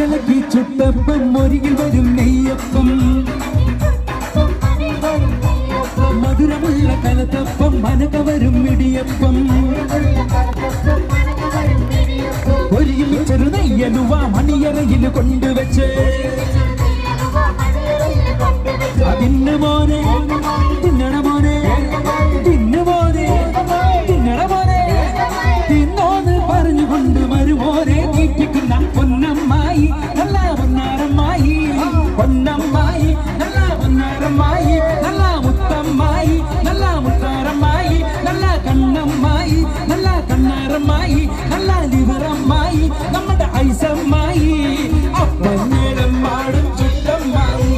അരികളക്കി ചുട്ടപ്പം മുരികിൽ വരും നെയ്യപ്പം മധുരമുള്ള കലത്തപ്പം മനകവരും ഇടിയപ്പം ഒരുമിച്ചൊരു നെയ്യലുവ മണിയറയിൽ കൊണ്ടുവച്ച് അതിന് മോനെ തിന്നണ മോനെ തിന്നു മോനെ തിന്നണ മോനെ തിന്നോന്ന് പറഞ്ഞുകൊണ്ട് മരുമോനെ തീറ്റിക്കുന്ന പൊന്നമ്മായി നല്ല പൊന്നാരമ്മായി പൊന്നമ്മായി നല്ല പൊന്നാരമ്മായി നല്ല മുത്തമ്മായി നല്ല മുത്താരമ്മായി നല്ല കണ്ണമ്മായി നല്ല കണ്ണാരമ്മായി നല്ല ലിവറമ്മായി നമ്മുടെ ഐസമ്മായി അപ്പഞ്ഞേളം പാടും ചുറ്റമ്മായി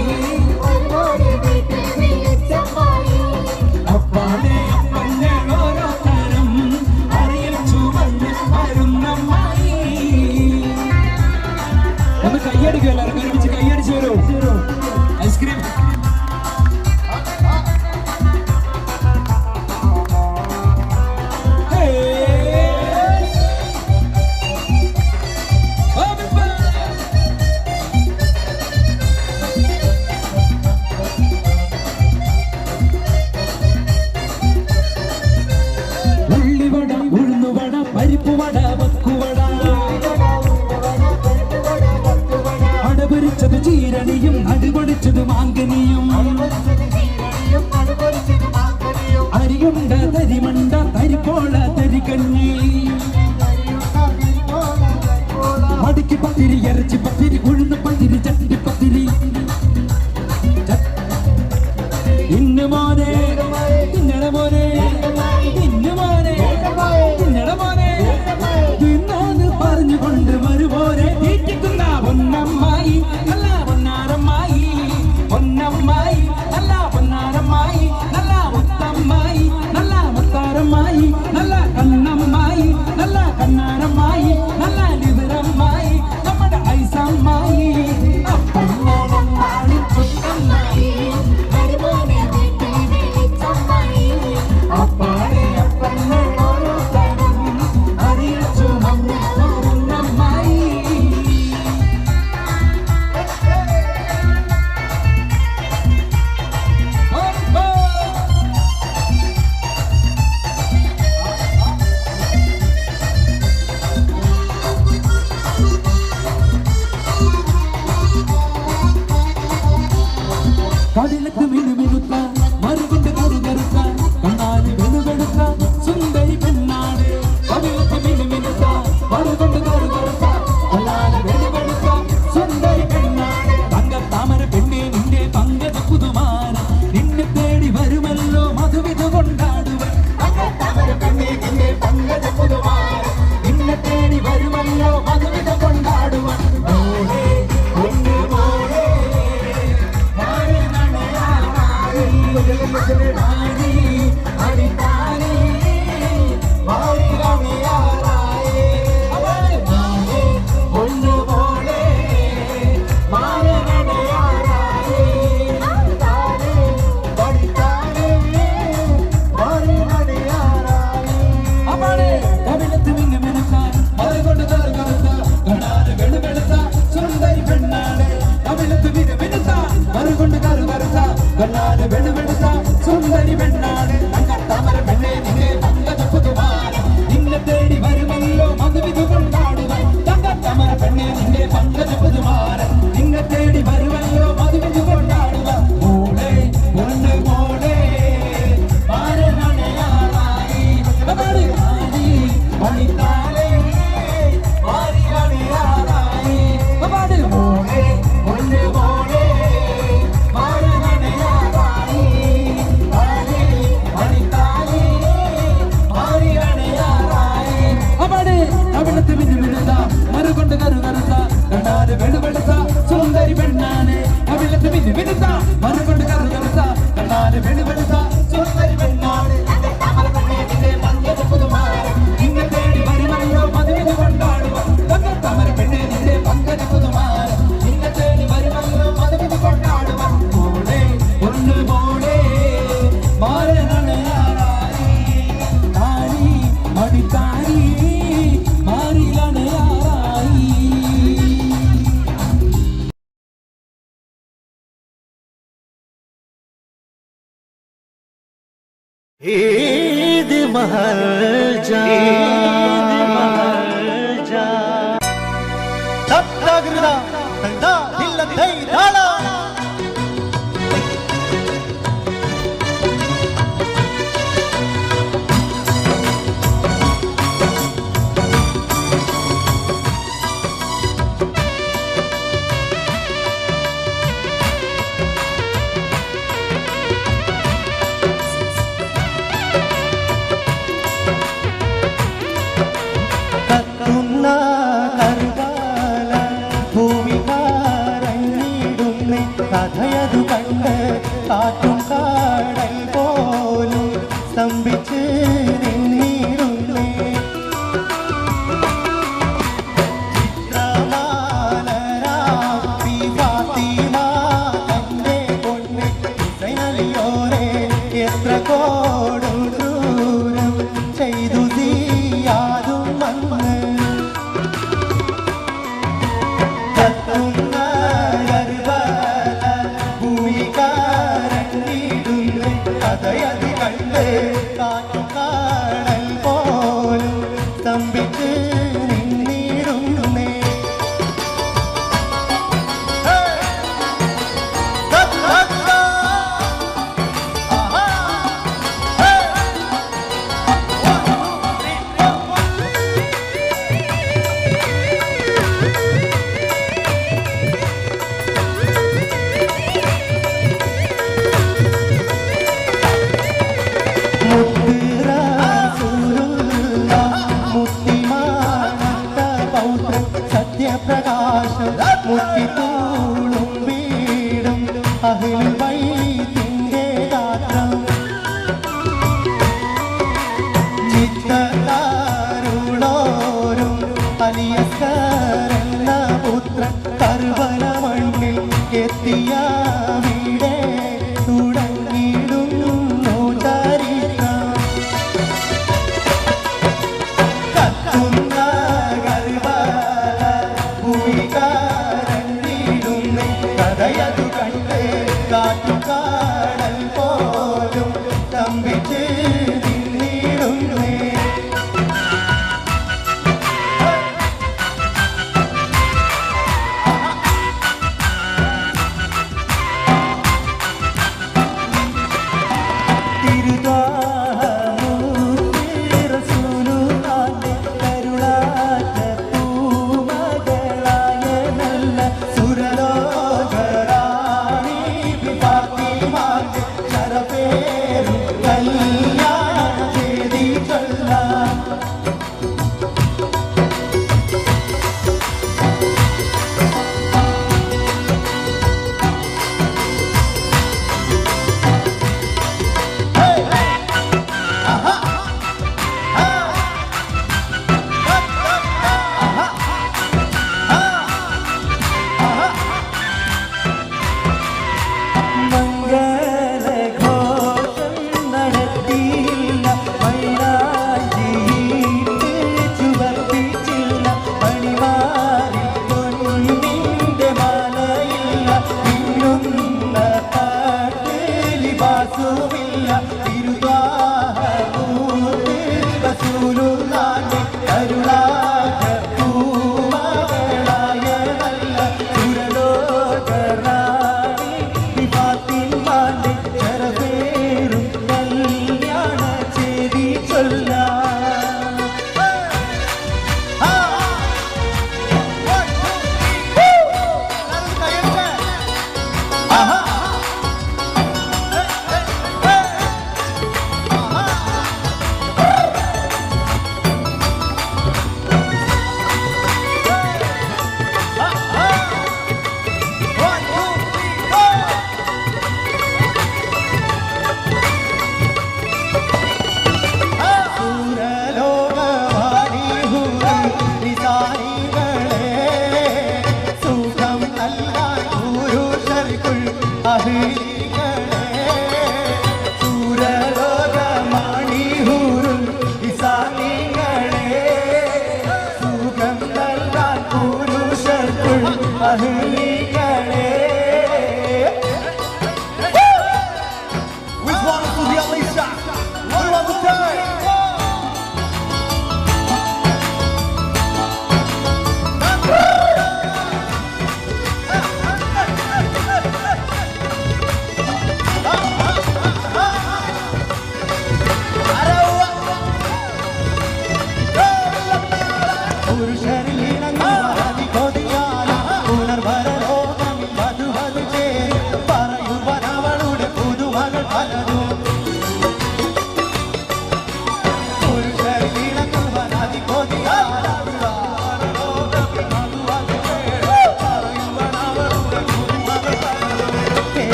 അപ്പാടെ അപ്പഞ്ഞ ഓരോ തരം അറിയിൽ ചുവന്ന് വരുന്നമ്മായി ഒന്ന് കയ്യടിക്കും എല്ലാവരും ഒരുമിച്ച് കയ്യടിച്ചു വരൂ ഐസ്ക്രീം പരിപ്പുവട വക്കുവട അടപൊരിച്ചത് ചീരണിയും അടുപൊടിച്ചത് മാങ്കനിയും അരിയുണ്ട തരിമണ്ട തരിപ്പോള തരികഞ്ഞി മടിക്ക് പത്തിരി ഇറച്ചി പത്തിരി ഉഴുന്ന് പത്തിരി ചട്ടി പത്തിരി ഇന്ന് മോനെ തിന്നണ മോനെ ഇന്ന് മോനെ തിന്നണ മോനെ തിന്നോന്ന് പറഞ്ഞുകൊണ്ട് മരുമോനെ തീറ്റിക്കുന്ന പൊന്നമ്മായി നല്ല പൊന്നാരമ്മായി പൊന്നമ്മായി നല്ല പൊന്നാരമ്മായി നല്ല മുത്തമ്മായി നല്ല മുത്താരമ്മായി നല്ല കണ്ണമ്മായി നല്ല കണ്ണാരമ്മായി നല്ല ലിവറമ്മായി നമ്മുടെ ഐസമ്മായി അപ്പമ്മോളമ്മായി ചുറ്റമ്മായി അപ്പാടെ അപ്പമ്മ ഓരോ തരം അറിയിച്ചു വന്നമ്മായി കടലക്ക് മിനുമിനുത്ത മറുകൊണ്ട് കറുകറുത്ത കണ്ണാല് വെളുവെടുത്ത സുന്ദരി പെണ്ണാട് കടലക്ക് മിനുമിനുത്ത മറുകൊണ്ട് കറുകറുത്ത കണ്ണാല് വെളുവെടുത്ത സുന്ദരി പെണ്ണാട് തങ്കത്താമര പെണ്ണെ നിന്റെ പങ്കജ പുതുമാര നിന്നെ തേടി വരുമല്ലോ മധുവിധ കൊണ്ടാടുവൻ തങ്കത്താമര പെണ്ണെ നിന്റെ പങ്കജ പുതുമാര നിന്നെ തേടി വരുമല്ലോ മധുവിധ കൊണ്ടാടുവൻ മോളെ ഒന്ന് മോളെ മാറി അടിത്താരി മാറി കളിയാറായേ മാറി കൊണ്ടുപോലെ മാറി കളിയാറായേ പഠിത്താരി മാറി കളിയാറായേ അവളെ കവിളത്ത് മിന്നു മിനുക്കാൻ അതുകൊണ്ട് കറുകറുത്ത കണ്ണാല് വെളുവെളുത്ത സുന്ദരി പെണ്ണാണ് കവിളത്ത് മിന്നു മിനുക്കാൻ അതുകൊണ്ട് കറുകറുത്ത കണ്ണാല് വെളുവെളുത്ത സുന്ദരി പെണ്ണാണ് തങ്കത്താമര പെണ്ണെ നിന്നെ പങ്കജ പുതുമാര നിന്നെ തേടി വരുമല്ലോ മധുവിധു കൊണ്ടാടുക തങ്കത്താമര പെണ്ണെ നിന്നെ പങ്കജ പുതുമാര നിന്നെ തേടി വരുമല്ലോ മധുവിധു കൊണ്ടാടുക മോളെ ഒന്ന് മോളെ മാരണയാറായി മണിത്താലേ മാറിയാറായി മോളെ ഒന്ന് മോളെ മാരണയാറായി ईद महल जा तब तगड़ा तगड़ा दिल दई धाड़ा കഥയതു കണ്ട് കാറ്റും കാടൽ പോലും സ്തംഭിച്ച് നിന്നിരുന്നേ ചിത്രമാലരാപ്പി ഫാത്തിമ തന്റെ പൊന്ന് ഹുസൈനലിയോരെ എത്ര കോടും ദൂരം ചെയ്തു തീയാതും വന്ന് കഥയതി കണ്ട് കാറ്റും കാടൽ പോലും സ്തംഭിച്ച് നിന്നിരുന്നേ സത്യപ്രകാശം മുത്തിത്തൂളും വീടും അഹിൽ വൈത്തിൻ്റെ ഗാത്രം ചിത്തതാരുളോരും അലിയസ്കരെന്ന പുത്രൻ കർബല മണ്ണിൽ എത്തിയ വീടേ തുടങ്ങിയിടുന്നു ചരിത്രം കത്തുന്ന കഥയതു കണ്ട് കാറ്റുകാടൽ പോലും സ്തംഭിച്ച് നിന്നിടുന്നേ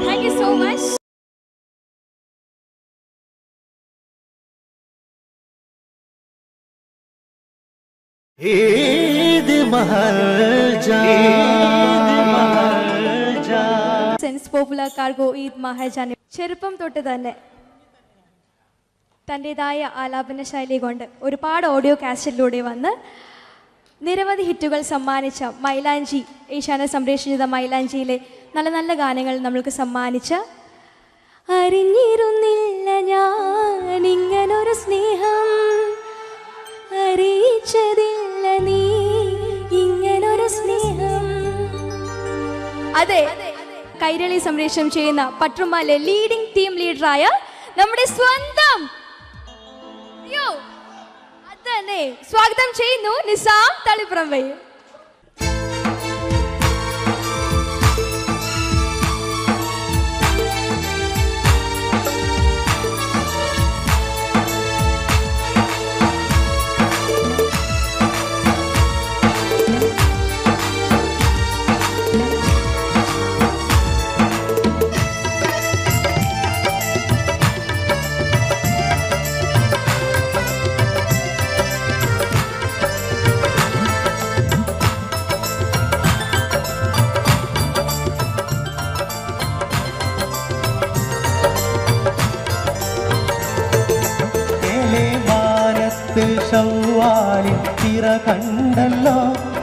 Thank you so much. Sense popular cargo ഈദ് മഹാജാൻ ചെറുപ്പം തൊട്ട് തന്നെ തൻ്റെതായ ആലാപന ശൈലി കൊണ്ട് ഒരുപാട് ഓഡിയോ കാസറ്റിലൂടെ വന്ന് നിരവധി ഹിറ്റുകൾ സമ്മാനിച്ച മൈലാഞ്ചി ഏഷ്യാനെ സംപ്രേഷണം ചെയ്ത മൈലാഞ്ചിയിലെ നല്ല നല്ല ഗാനങ്ങൾ നമ്മൾക്ക് സമ്മാനിച്ച അറിഞ്ഞിരുന്നില്ല ഞാൻ ഇങ്ങനൊരു സ്നേഹം അറിയിച്ചതില്ല നീ ഇങ്ങനൊരു സ്നേഹം. അതെ, കൈരളി സംപ്രേഷണം ചെയ്യുന്ന പട്രുമാലെ ലീഡിംഗ് ടീം ലീഡറായ നമ്മുടെ സ്വന്തം അതന്നെ സ്വാഗതം ചെയ്യുന്നു നിസാം തളിപ്പറമ്പ്. ഷവ്വാലിൻ തിര കണ്ടല്ലോ,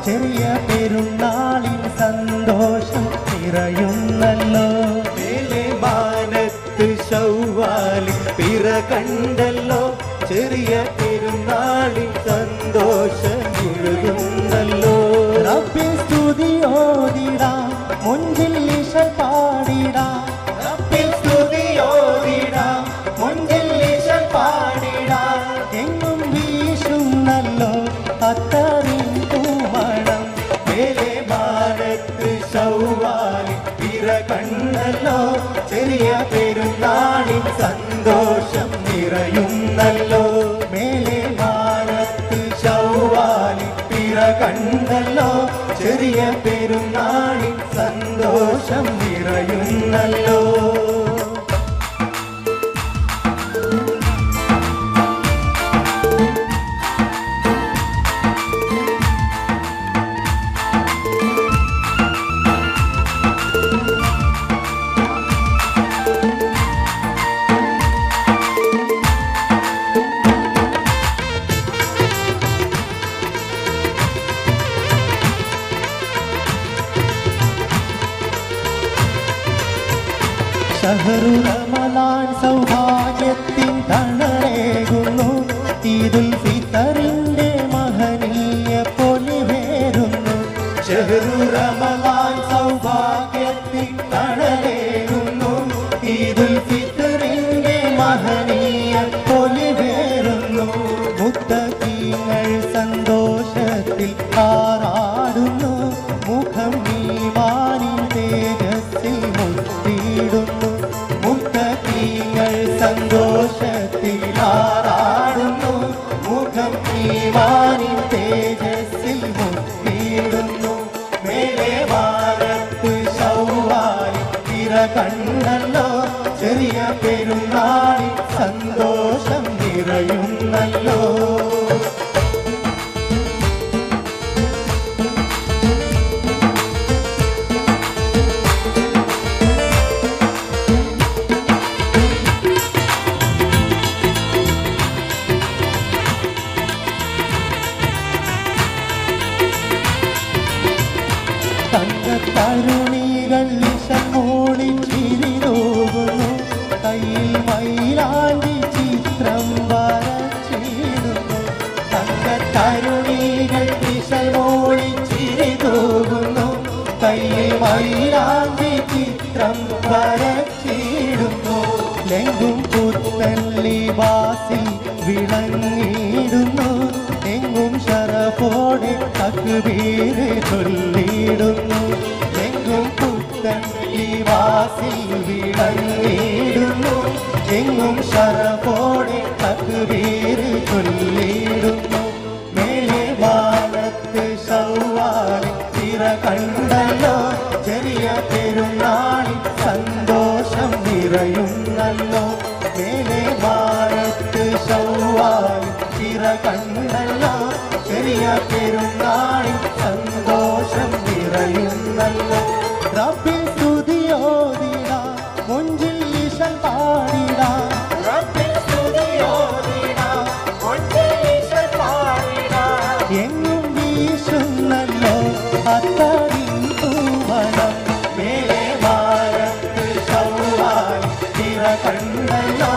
ചെറിയ പെരുന്നാളിൻ സന്തോഷം നിറയുന്നല്ലോ. മേലെ മാനത്ത് ഷവ്വാലിൻ തിര കണ്ടല്ലോ, ചെറിയ പെരുന്നാളിൻ സന്തോഷം നിറയുന്നല്ലോ. റബ്ബിൻ സ്തുതി ഓതിടാം, മുൻപിൽ ഇശ പാടിടാം. റബ്ബിൻ സ്തുതി ഓതിടാം, മുൻപിൽ ഇശ പാടിടാം. എങ്ങും വീശുന്നല്ലോ അത്തറിൻ പൂമണം. മേലെ ഭാരത്ത് ഷവ്വാലിൻ തിര കണ്ടല്ലോ, ചെറിയ പെരുന്നാളിൻ സന്തോഷം നിറയുന്നല്ലോ. മേലെ ഭാരത്ത് ഷവ്വാലിൻ തിര കണ്ടല്ലോ, ചെറിയ പെരുന്നാളിൻ സന്തോഷം നിറയുന്നല്ലോ. ഷഹ്റു റമളാൻ സൗഭാഗ്യത്തിൻ തണലേകുന്നു, ഈദുൽ ഫിത്തറിന്റെ മഹനീയ പൊലിവേറുന്നു. ഷഹ്റു റമളാൻ സൗഭാഗ്യത്തിൻ തണലേകുന്നു, ഈദുൽ ഫിത്തറിന്റെ മഹനീയ പൊലിവേറുന്നു. മുത്തഖീങ്ങൾ സന്തോഷത്തിൽ ആറാടുന്നു, മുഖം ഈമാനിൻ തേജസ്സിൽ മുത്തിയിടുന്നു. മുത്തഖീങ്ങൾ സന്തോഷത്തിൽ ആറാടുന്നു, മുഖം ഈമാനിൻ തേജസ്സിൽ മുത്തിയിടുന്നു. മേലെ ഭാരത്ത് ഷവ്വാലിൻ തിര കണ്ടല്ലോ, ചെറിയ പെരുന്നാളിൻ സന്തോഷം നിറയുന്നല്ലോ. തങ്കത്തരുണികൾ ഇശമൂളി ചിരിതൂകുന്നു, കയ്യിൽ മൈലാഞ്ചി ചിത്രം വരച്ചിടുന്നു. തങ്കത്തരുണികൾ ഇശമൂളി ചിരിതൂകുന്നു, കയ്യിൽ മൈലാഞ്ചി ചിത്രം വരച്ചിടുന്നു. എങ്കും പുത്തൻ ലിബാസിൽ വിളങ്ങിയിടുന്നു, എങ്ങും ശറഫോടെ തക്ബീർ ചൊല്ലിയിടുന്നു. എങ്ങും പുത്തൻ ലിബാസിൽ വിളങ്ങിയിടുന്നു, എങ്ങും ശറഫോടെ തക്ബീർ ചൊല്ലിയിടുന്നു. മേലെ വാനത്ത് ഷവ്വാലിൻ തിര കണ്ടല്ലോ, ചെറിയ പെരുന്നാളിൻ സന്തോഷം നിറയുന്നല്ലോ. മേലെ വാനത്ത് ഷവ്വാലിൻ തിര കണ്ടല്ലോ, ചെറിയ പെരുന്നാളിൻ സന്തോഷം നിറയുന്നല്ലോ. റബ്ബിൻ സ്തുതി ഓതിടാം, മുൻപിൽ ഇശ പാടിടാം. റബ്ബിൻ സ്തുതി ഓതിടാം, മുൻപിൽ ഇശ പാടിടാം. എങ്ങും വീശുന്നല്ലോ അത്തറിൻ പൂമണം. മേലെ ഭാരത്ത് ഷവ്വാലിൻ തിര കണ്ടല്ലോ,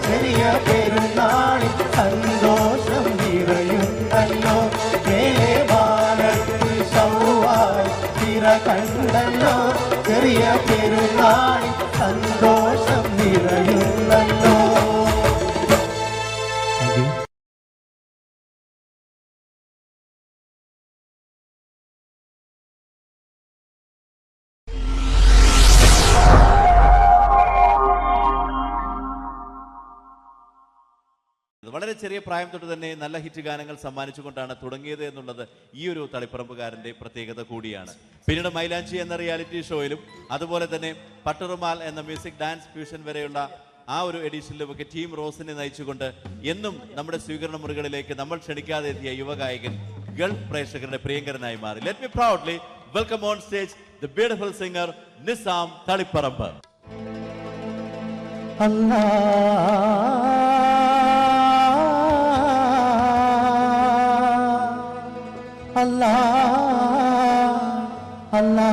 ചെറിയ പെരുന്നാളിൻ സന്തോഷം നിറയുന്നല്ലോ. മേലെ ഭാരത്ത് ഷവ്വാലിൻ തിര കണ്ടല്ലോ, ചെറിയ പെരുന്നാൾ വളരെ ചെറിയ പ്രായം തൊട്ട് തന്നെ നല്ല ഹിറ്റ് ഗാനങ്ങൾ സമ്മാനിച്ചുകൊണ്ടാണ് തുടങ്ങിയത് എന്നുള്ളത് ഈ ഒരു തളിപ്പറമ്പുകാരൻ്റെ പ്രത്യേകത കൂടിയാണ്. പിന്നീട് മൈലാഞ്ചി എന്ന റിയാലിറ്റി ഷോയിലും അതുപോലെ തന്നെ പട്ടുറുമാൽ എന്ന മ്യൂസിക് ഡാൻസ് ഫ്യൂഷൻ വരെയുള്ള ആ ഒരു എഡിഷനിലുമൊക്കെ ടീം റോസിനെ നയിച്ചുകൊണ്ട് എന്നും നമ്മുടെ സ്വീകരണ മുറികളിലേക്ക് നമ്മൾ ക്ഷണിക്കാതെ എത്തിയ യുവഗായകൻ ഗൾഫ് പ്രേക്ഷകരുടെ പ്രിയങ്കരനായി മാറി. Let me proudly welcome on stage the beautiful singer Nizam Taliparamba. അല്ലാ അല്ലാ അല്ലാ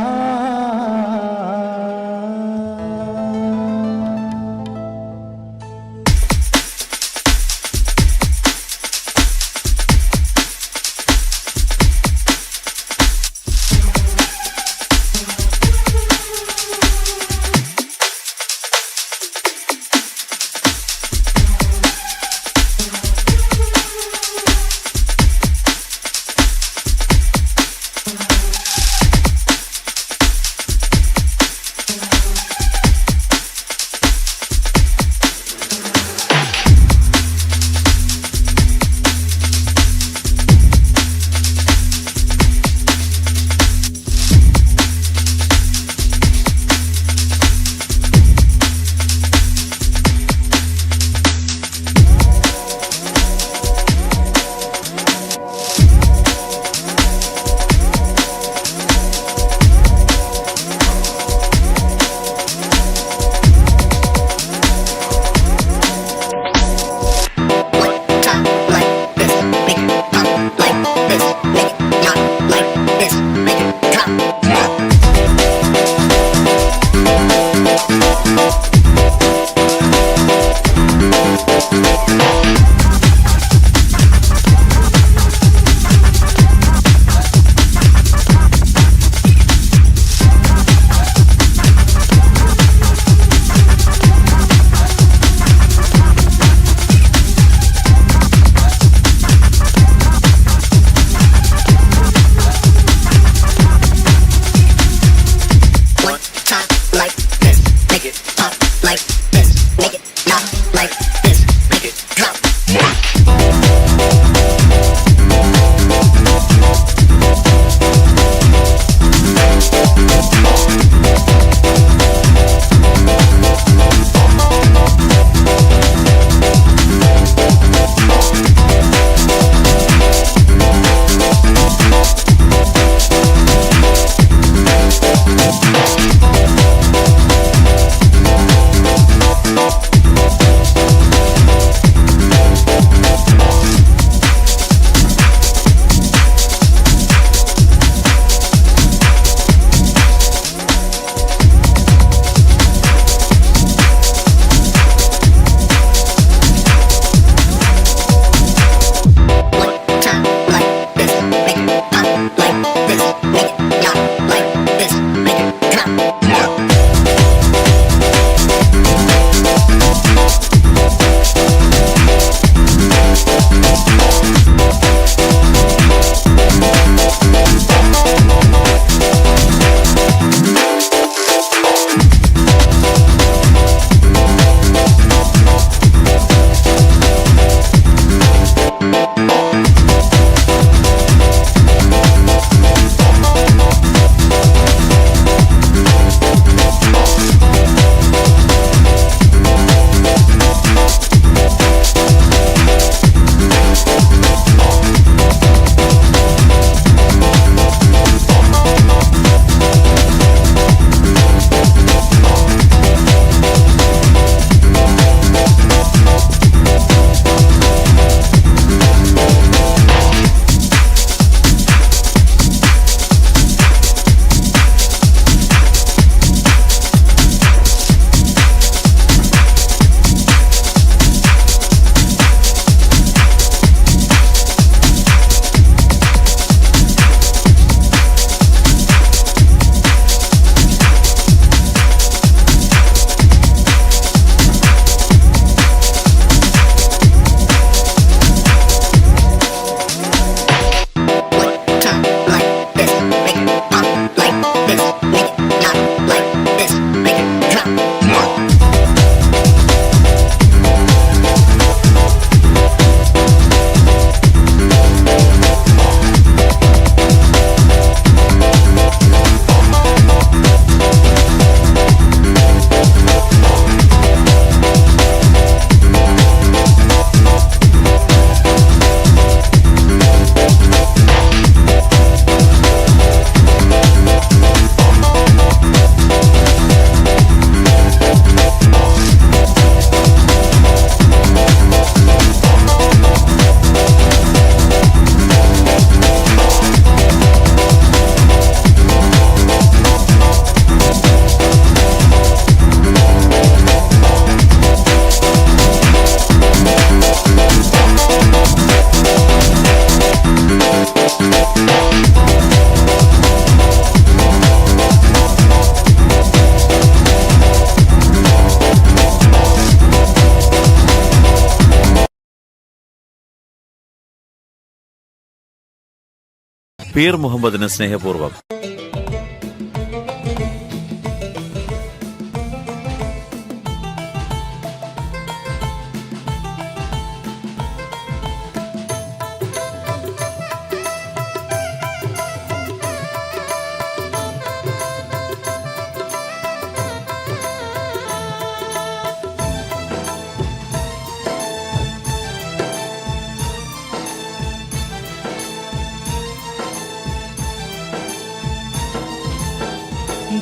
പീർ മുഹമ്മദിന് സ്നേഹപൂർവ്വം.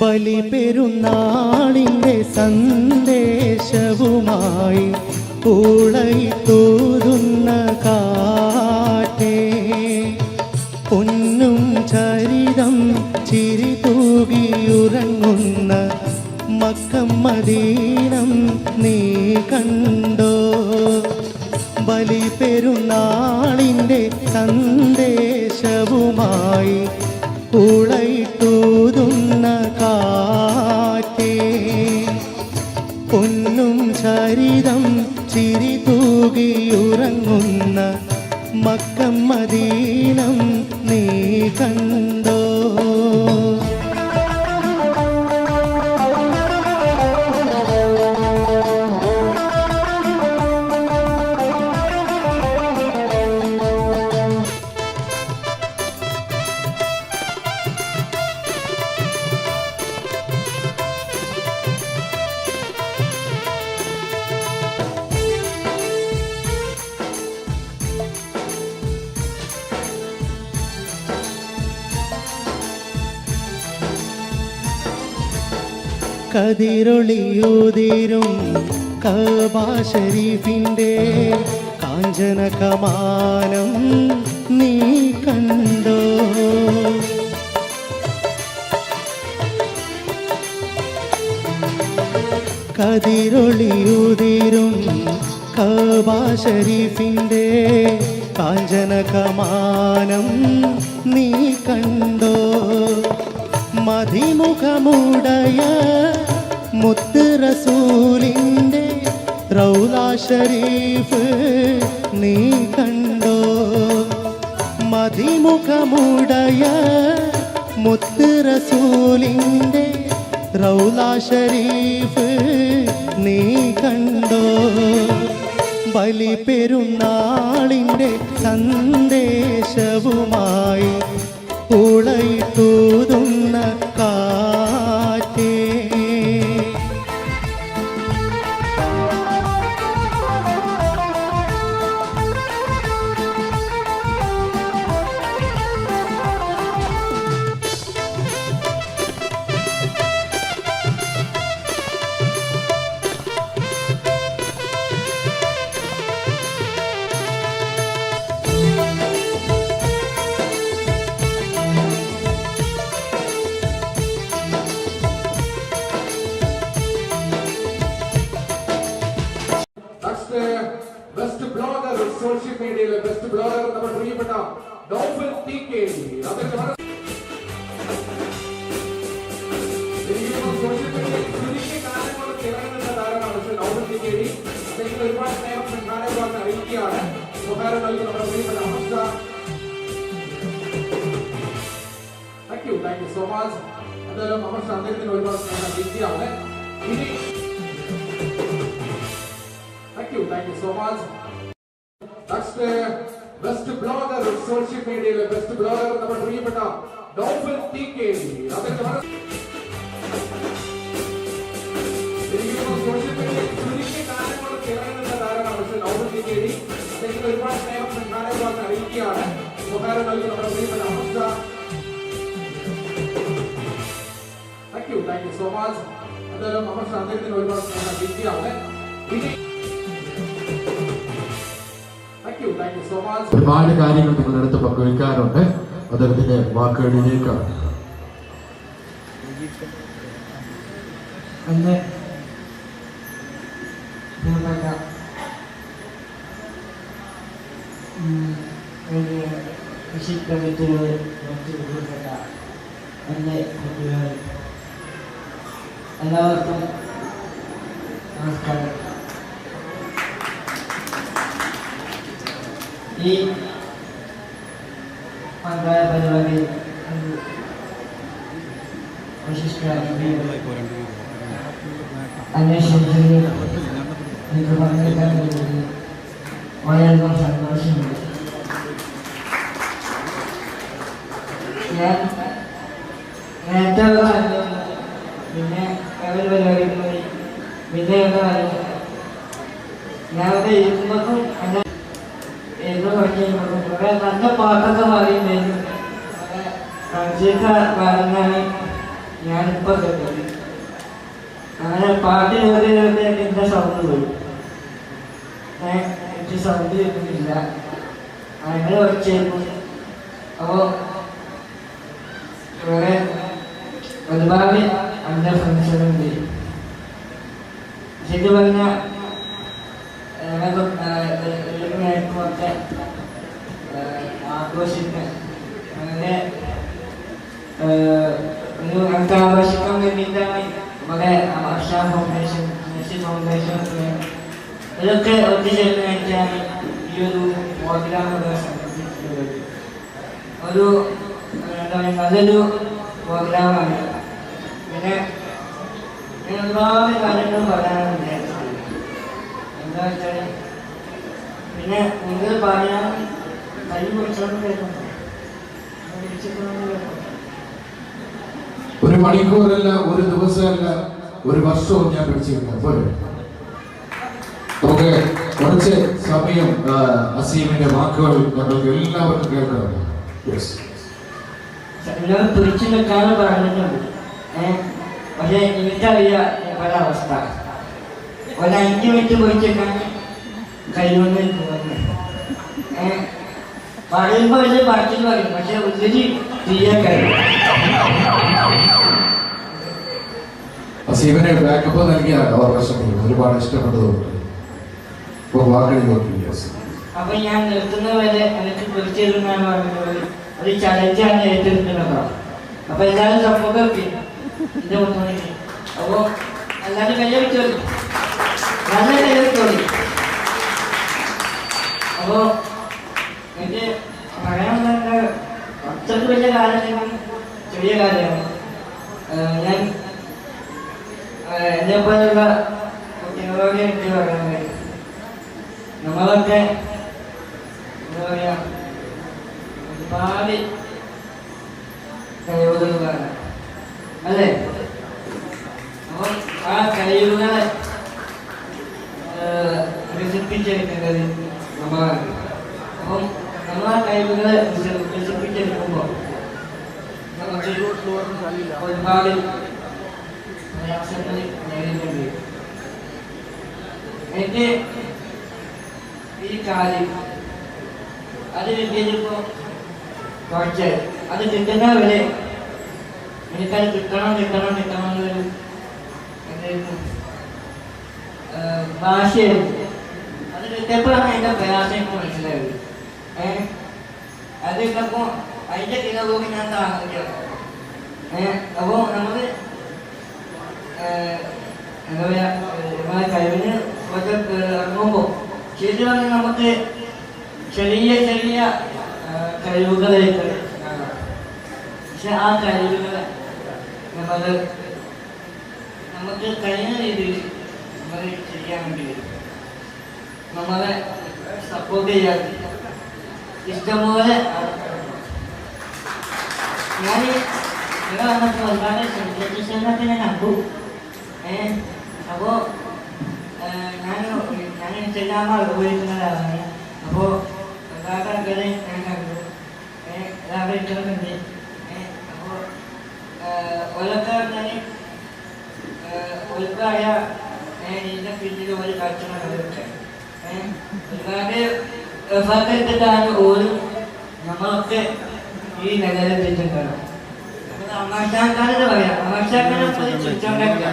ബലി പെരുന്നാളിൻ്റെ സന്ദേശവുമായി പൂളയിത്തൂതുന്ന കാറ്റേ, പൊന്നും ചരിതം ചിരി തൂകിയുറങ്ങുന്ന മക്കം മദീനം നീ കണ്ടോ? ബലി പെരുന്നാളിൻ്റെ സന്ദേശവുമായി പൂളയിത്തൂതുന്ന കാറ്റേ, പൊന്നും ചരിതം ചിരി തൂകിയുറങ്ങുന്ന മക്കം മദീനം നീ കണ്ടോ? കതിരൊളിയുതിരും കഅബ ശരീഫിൻ്റെ കാഞ്ചന കമാനം നീ കണ്ടോ? കതിരൊളിയുതിരും കഅബ ശരീഫിൻ്റെ കാഞ്ചന കമാനം നീ കണ്ടോ? മതിമുഖമുടയ മുത്ത് റസൂലിൻ്റെ റൗള ഷരീഫ് നീ കണ്ടോ? മതിമുഖമുടയ മുത്ത് റസൂലിൻ്റെ റൗള ഷരീഫ് നീ കണ്ടോ? ബലി പെരുന്നാളിൻ്റെ സന്ദേശവുമായി പൂളയിത്തൂതുന്ന കാറ്റേ, ബെസ്റ്റ് ബ്ലോഗർ സോഷ്യൽ മീഡിയയിലെ ബെസ്റ്റ് ബ്ലോഗർ നമ്മുടെ പ്രിയപ്പെട്ട ഡോഫിൻ TK. അതിന്റെ സോഷ്യൽ മീഡിയയിൽ ചുരുങ്ങിയ കാലം കൊണ്ട് തിളങ്ങുന്ന താരമാണ് ഡോഫിൻ TK. അദ്ദേഹത്തിന് ഒരുപാട് സ്നേഹം സംഘാടകർക്ക് അറിയിക്കുകയാണ്. ഉപകാരം നൽകുന്ന നമ്മുടെ പ്രിയപ്പെട്ട Hamsa. Thank you so much. എന്തായാലും ഹംസ അദ്ദേഹത്തിന് ഒരുപാട് സ്നേഹം അറിയിക്കുകയാണ്. ഇനി Thank you so much. Next, best blogger social മീഡിയയിലെ ബെസ്റ്റ് ബ്ലോഗർ നമ്മുടെ പ്രിയപ്പെട്ട ഡോഫിൻ TK. അതിന്റെ സോഷ്യൽ മീഡിയയിൽ ചുരുങ്ങിയ കാലം കൊണ്ട് തിളങ്ങുന്ന താരമാണ് ഡോഫിൻ TK. അദ്ദേഹത്തിന് ഒരുപാട് സ്നേഹം സംഘാടകർക്ക് അറിയിക്കുകയാണ്. ഉപകാരം നൽകുന്ന നമ്മുടെ പ്രിയപ്പെട്ട Hamsa. Thank you so much. എന്തായാലും ഹംസ അദ്ദേഹത്തിന് ഒരുപാട് സ്നേഹം അറിയിക്കുകയാണ്. ഇനി ഒരുപാട് കാര്യങ്ങൾ നിങ്ങളുടെ അടുത്ത് പങ്കുവയ്ക്കാറുണ്ട്. അദ്ദേഹത്തിന്റെ വാക്കുകളിലേക്കാണ്. അന്ന് കൃഷി കമ്മിറ്റികൾ ഉൾപ്പെട്ട എൻ്റെ കുട്ടികൾ എല്ലാവർക്കും നമസ്കാരം. ഈ പഞ്ചായത്ത് പരിപാടി വിശിഷ്ട അന്വേഷണത്തിൽ എനിക്ക് പങ്കെടുക്കാൻ കഴിയുന്നത് വളരെയധികം സന്തോഷമുണ്ട്. ഞാൻ നേരത്തെ പിന്നെ ഒരു പരിപാടിക്ക് പോയി പിന്നെ ഞാൻ അവിടെ ഇരിക്കുമ്പോഴും എൻ്റെ ഏതോ പഠിക്കുമ്പോഴും കുറേ നല്ല പാട്ടൊക്കെ പറയുന്നതിനും സംശയമൊക്കെ പറഞ്ഞാണ് ഞാനിപ്പോൾ കേട്ടത്. അങ്ങനെ പാട്ട് കേട്ട് എൻ്റെ സൗണ്ട് പോയി. എനിക്ക് സൗണ്ട് കേൾക്കുന്നില്ല, അങ്ങനെ കുറച്ചേക്കും. അപ്പോൾ ഇവിടെ ഒരുപാട് എൻ്റെ ഫ്രണ്ട്സുകളുണ്ട്. ശരിക്കും പറഞ്ഞാൽ നേരത്തെ ആഘോഷിക്കാൻ അങ്ങനെ ഒരു ഞങ്ങൾക്ക് ആഘോഷിക്കാൻ വേണ്ടിയിട്ടാണ് ഇവിടെ വർഷ ഫൗണ്ടേഷൻ, മെസ്സി ഫൗണ്ടേഷൻ ഇതൊക്കെ ഒത്തുചേർന്നിട്ടാണ് ഈ ഒരു പ്രോഗ്രാം സംഘടിപ്പിക്കുന്നത്. ഒരു എന്താ പറയുക നല്ലൊരു പ്രോഗ്രാമാണ്. പിന്നെ ഒരുപാട് കാര്യങ്ങൾ പറയാനുണ്ട്. എന്താ വെച്ചാൽ പിന്നെ നിങ്ങൾ പറയാൻ കൈ പിടിച്ചോണ്ട് കേൾക്കുന്നു. ഒരു മണിക്കൂറല്ല, ഒരു ദിവസമല്ല, ഒരു വർഷവും ഞാൻ പിടിച്ചിരിക്കുന്നത്. അപ്പോൾ നമുക്ക് കുറച്ച് സമയം അസീമിന്റെ വാക്കുകൾ ഞങ്ങൾക്ക് എല്ലാവർക്കും കേൾക്കണം. പിടിച്ചു നിൽക്കാനും പറഞ്ഞിട്ടുണ്ട്. പക്ഷെ എനിക്കറിയാം പല അവസ്ഥ. ഒരു 5 മിനിറ്റ് പിടിച്ചേക്കാൻ കഴിയുമെന്ന് പറയുമ്പോൾ വലിയ പാട്ടിൽ പറയും, പക്ഷെ ഉള്ളിൽ ചെയ്യാൻ കഴിയും. അസീമിനെ ബാക്കപ്പ് നൽകിയ ഒരുപാട് ഇഷ്ടപ്പെട്ടതുകൊണ്ട് അപ്പൊ ഞാൻ നിർത്തുന്നവരെ എനിക്ക് പിടിച്ചിരുന്നാണ് പറഞ്ഞത്. ഒരു ചലഞ്ചാണ് ഏറ്റെടുക്കുന്നത്. അപ്പൊ എല്ലാവരും സപ്പോർട്ട് എന്റെ മുന്നോട്ട്. അപ്പോ എല്ലാവരും കയ്യെടുത്തോളി, നല്ല കയ്യെടുത്തോളി. അപ്പോ എനിക്ക് പറയാനുള്ള അത്രയ്ക്ക് വലിയ കാര്യം ചെറിയ കാര്യമാണ്. ഞാൻ എന്നെ പോലുള്ള കുട്ടികളോട് എനിക്ക് പറയുന്നത്, നമ്മളൊക്കെ എന്താ പറയാ ഒരുപാട് കഴിവുകളാണ് അല്ലേ? അപ്പം ആ കഴിവുകളെ വികസിപ്പിച്ചെടുക്കേണ്ടത് നമ്മളാണ്. അപ്പം നമ്മൾ ആ കഴിവുകളെ വികസിപ്പിച്ചെടുക്കുമ്പോൾ നമുക്ക് ഒരുപാട് പ്രയാസങ്ങൾ നേരിടേണ്ടി വരും. എനിക്ക് ഈ കാര്യം അത് കിട്ടിയപ്പോൾ കുറച്ച് അത് കിട്ടുന്ന വരെ എനിക്കത് കിട്ടണം എന്നൊരു എന്തായിരുന്നു ഭാഷയായിരുന്നു. അത് കിട്ടിയപ്പോഴാണ് അതിൻ്റെ പ്രയാസം എനിക്ക് മനസ്സിലായത്. അത് കിട്ടപ്പോൾ അതിൻ്റെ കിടപോക്ക് ഞാൻ താങ്ങിക്കണം. അപ്പോൾ നമ്മൾ എന്താ പറയുക നമ്മളെ കഴിവിന് ഇറങ്ങുമ്പോൾ ശരിക്കും പറഞ്ഞാൽ നമുക്ക് ചെറിയ ചെറിയ കഴിവുകളായിട്ട് കാണാം. പക്ഷെ ആ കഴിവുകളെ നമുക്ക് കഴിയുന്ന രീതിയിൽ നമ്മൾ ചെയ്യാൻ വേണ്ടി വരും. നമ്മളെ സപ്പോർട്ട് ചെയ്യാൻ ഇഷ്ടംപോലെ ഞാൻ ഇവിടെ വന്നപ്പോൾ ഒരുപാട് ശ്രദ്ധിച്ചതിനൊക്കെ ഞാൻ കണ്ടു. അപ്പോൾ ഞാൻ ഇൻസ്റ്റഗ്രാം ഉപയോഗിക്കുന്നതാണ്. അപ്പോൾ ഒരുപാട് ആൾക്കാരെ ഞാൻ കണ്ടു, എല്ലാവരും ഇഷ്ടമുണ്ട്. അപ്പോൾ ഓരോക്കെ പറഞ്ഞാൽ ഒരുപാട് ഇതിൻ്റെ പിന്നിൽ ഒരു കാഴ്ചകളൊക്കെ ഒരുപാട് എഫേർട്ട് എടുത്തിട്ടാണ് ഓരോ നമ്മളൊക്കെ ഈ നിലയിലെത്തിയിട്ടുണ്ടാകും. അമാശാക്കാരെന്ന് പറയാം, അമാശാക്കാരെ ചോദിച്ചോണ്ടൊക്കെ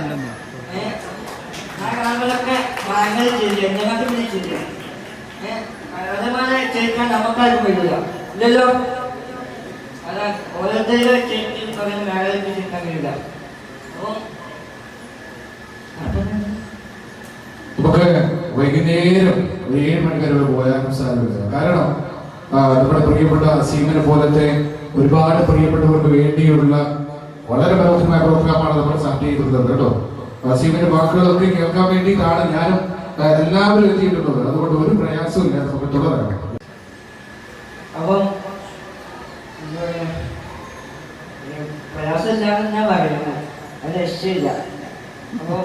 ആ കാണുമ്പോഴൊക്കെ ഭയങ്കര ശരിയാണ്, ഞങ്ങൾക്ക് പിന്നെ ശരിയാണ്. അതേപോലെ ചെയ്യിക്കാൻ നമുക്കാരും വരില്ല ഇല്ലല്ലോ. അതാ ഓരോരുത്തരും ചെയ്തി പറയുന്ന മേഖലയ്ക്ക് ചിന്താൻ കഴിയില്ല. അപ്പോൾ നമുക്ക് വൈകുന്നേരം 7 മണിക്ക് പോയാലും സാരമില്ല. കാരണം നമ്മുടെ പ്രിയപ്പെട്ട അസീമിനെ പോലത്തെ ഒരുപാട് പ്രിയപ്പെട്ടവർക്ക് വേണ്ടിയുള്ള വളരെ മനോഹരമായ പ്രോഗ്രാമാണ് നമ്മൾ സ്റ്റാർട്ട് ചെയ്തിട്ടുള്ളത് കേട്ടോ. വസീമിന്റെ വാക്കുകളൊക്കെ കേൾക്കാൻ വേണ്ടിയിട്ടാണ് ഞാനും എല്ലാവരും എത്തിയിട്ടുള്ളത്. അതുകൊണ്ട് ഒരു പ്രയാസവും ഇല്ല, നമുക്ക് തുടരാം. അപ്പം പ്രയാസമില്ലാന്ന് ഞാൻ പറയുന്നത് അത് രക്ഷയില്ല. അപ്പോൾ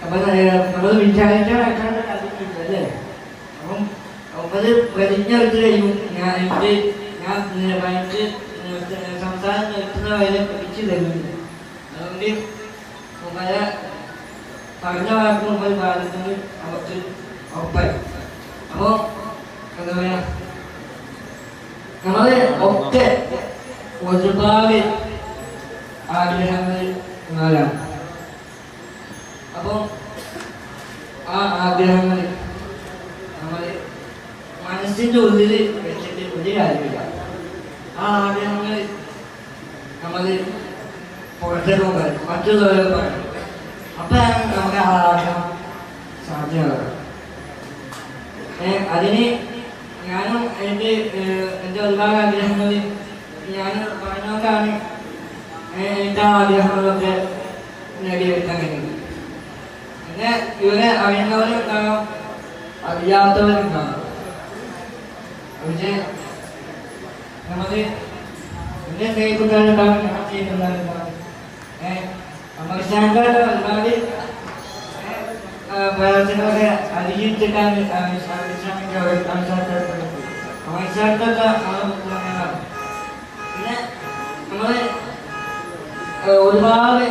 നമ്മൾ വിചാരിച്ചാൽ അല്ലേ? അപ്പം അത് പ്രതിജ്ഞെടുത്ത് കഴിയും. ഞാൻ സംസാരം നിർത്തുന്ന വരെ പിടിച്ചു തരുന്നുണ്ട്. അതുകൊണ്ട് പല പറഞ്ഞ വാക്കും ഒരു ഭാഗത്തിന് അവർക്ക് ഉറപ്പായി. അപ്പോൾ എന്താ പറയാ, നമ്മള് ഒക്കെ ഒരുപാട് ആഗ്രഹങ്ങൾ ഉള്ളവരാണ്. അപ്പോൾ ആ ആഗ്രഹങ്ങൾ നമ്മൾ മനസ്സിൻ്റെ ഉള്ളിൽ വെച്ചിട്ട് ഒരു കാര്യമില്ല. ആ ആഗ്രഹങ്ങൾ നമ്മൾ പുറത്തേക്ക് പറയും, മറ്റുള്ളവരെ പറയും. അപ്പോഴാണ് നമുക്ക് ആ ആഗ്രഹം സാധ്യമാകുക. അതിന് ഞാനും എൻ്റെ ഒരുപാട് ആഗ്രഹങ്ങൾ ഞാൻ പറഞ്ഞുകൊണ്ടാണ് എൻ്റെ ആഗ്രഹങ്ങളൊക്കെ നേടിയെടുക്കാൻ കഴിയുന്നത്. പിന്നെ ഇവരെ അറിയുന്നവരുണ്ടാകും, അറിയാത്തവരുണ്ടാകും. പക്ഷേ നമ്മൾ എന്നെ സ്നേഹിക്കുന്നവരുണ്ടാകും, ഞാൻ ചെയ്യുന്നവരുണ്ടാകും. അമർശാന്റെ ഒരുപാട് പ്രവർത്തനങ്ങളൊക്കെ അതിജീവിച്ചിട്ടാണ് പിന്നെ നമ്മള് ഒരുപാട്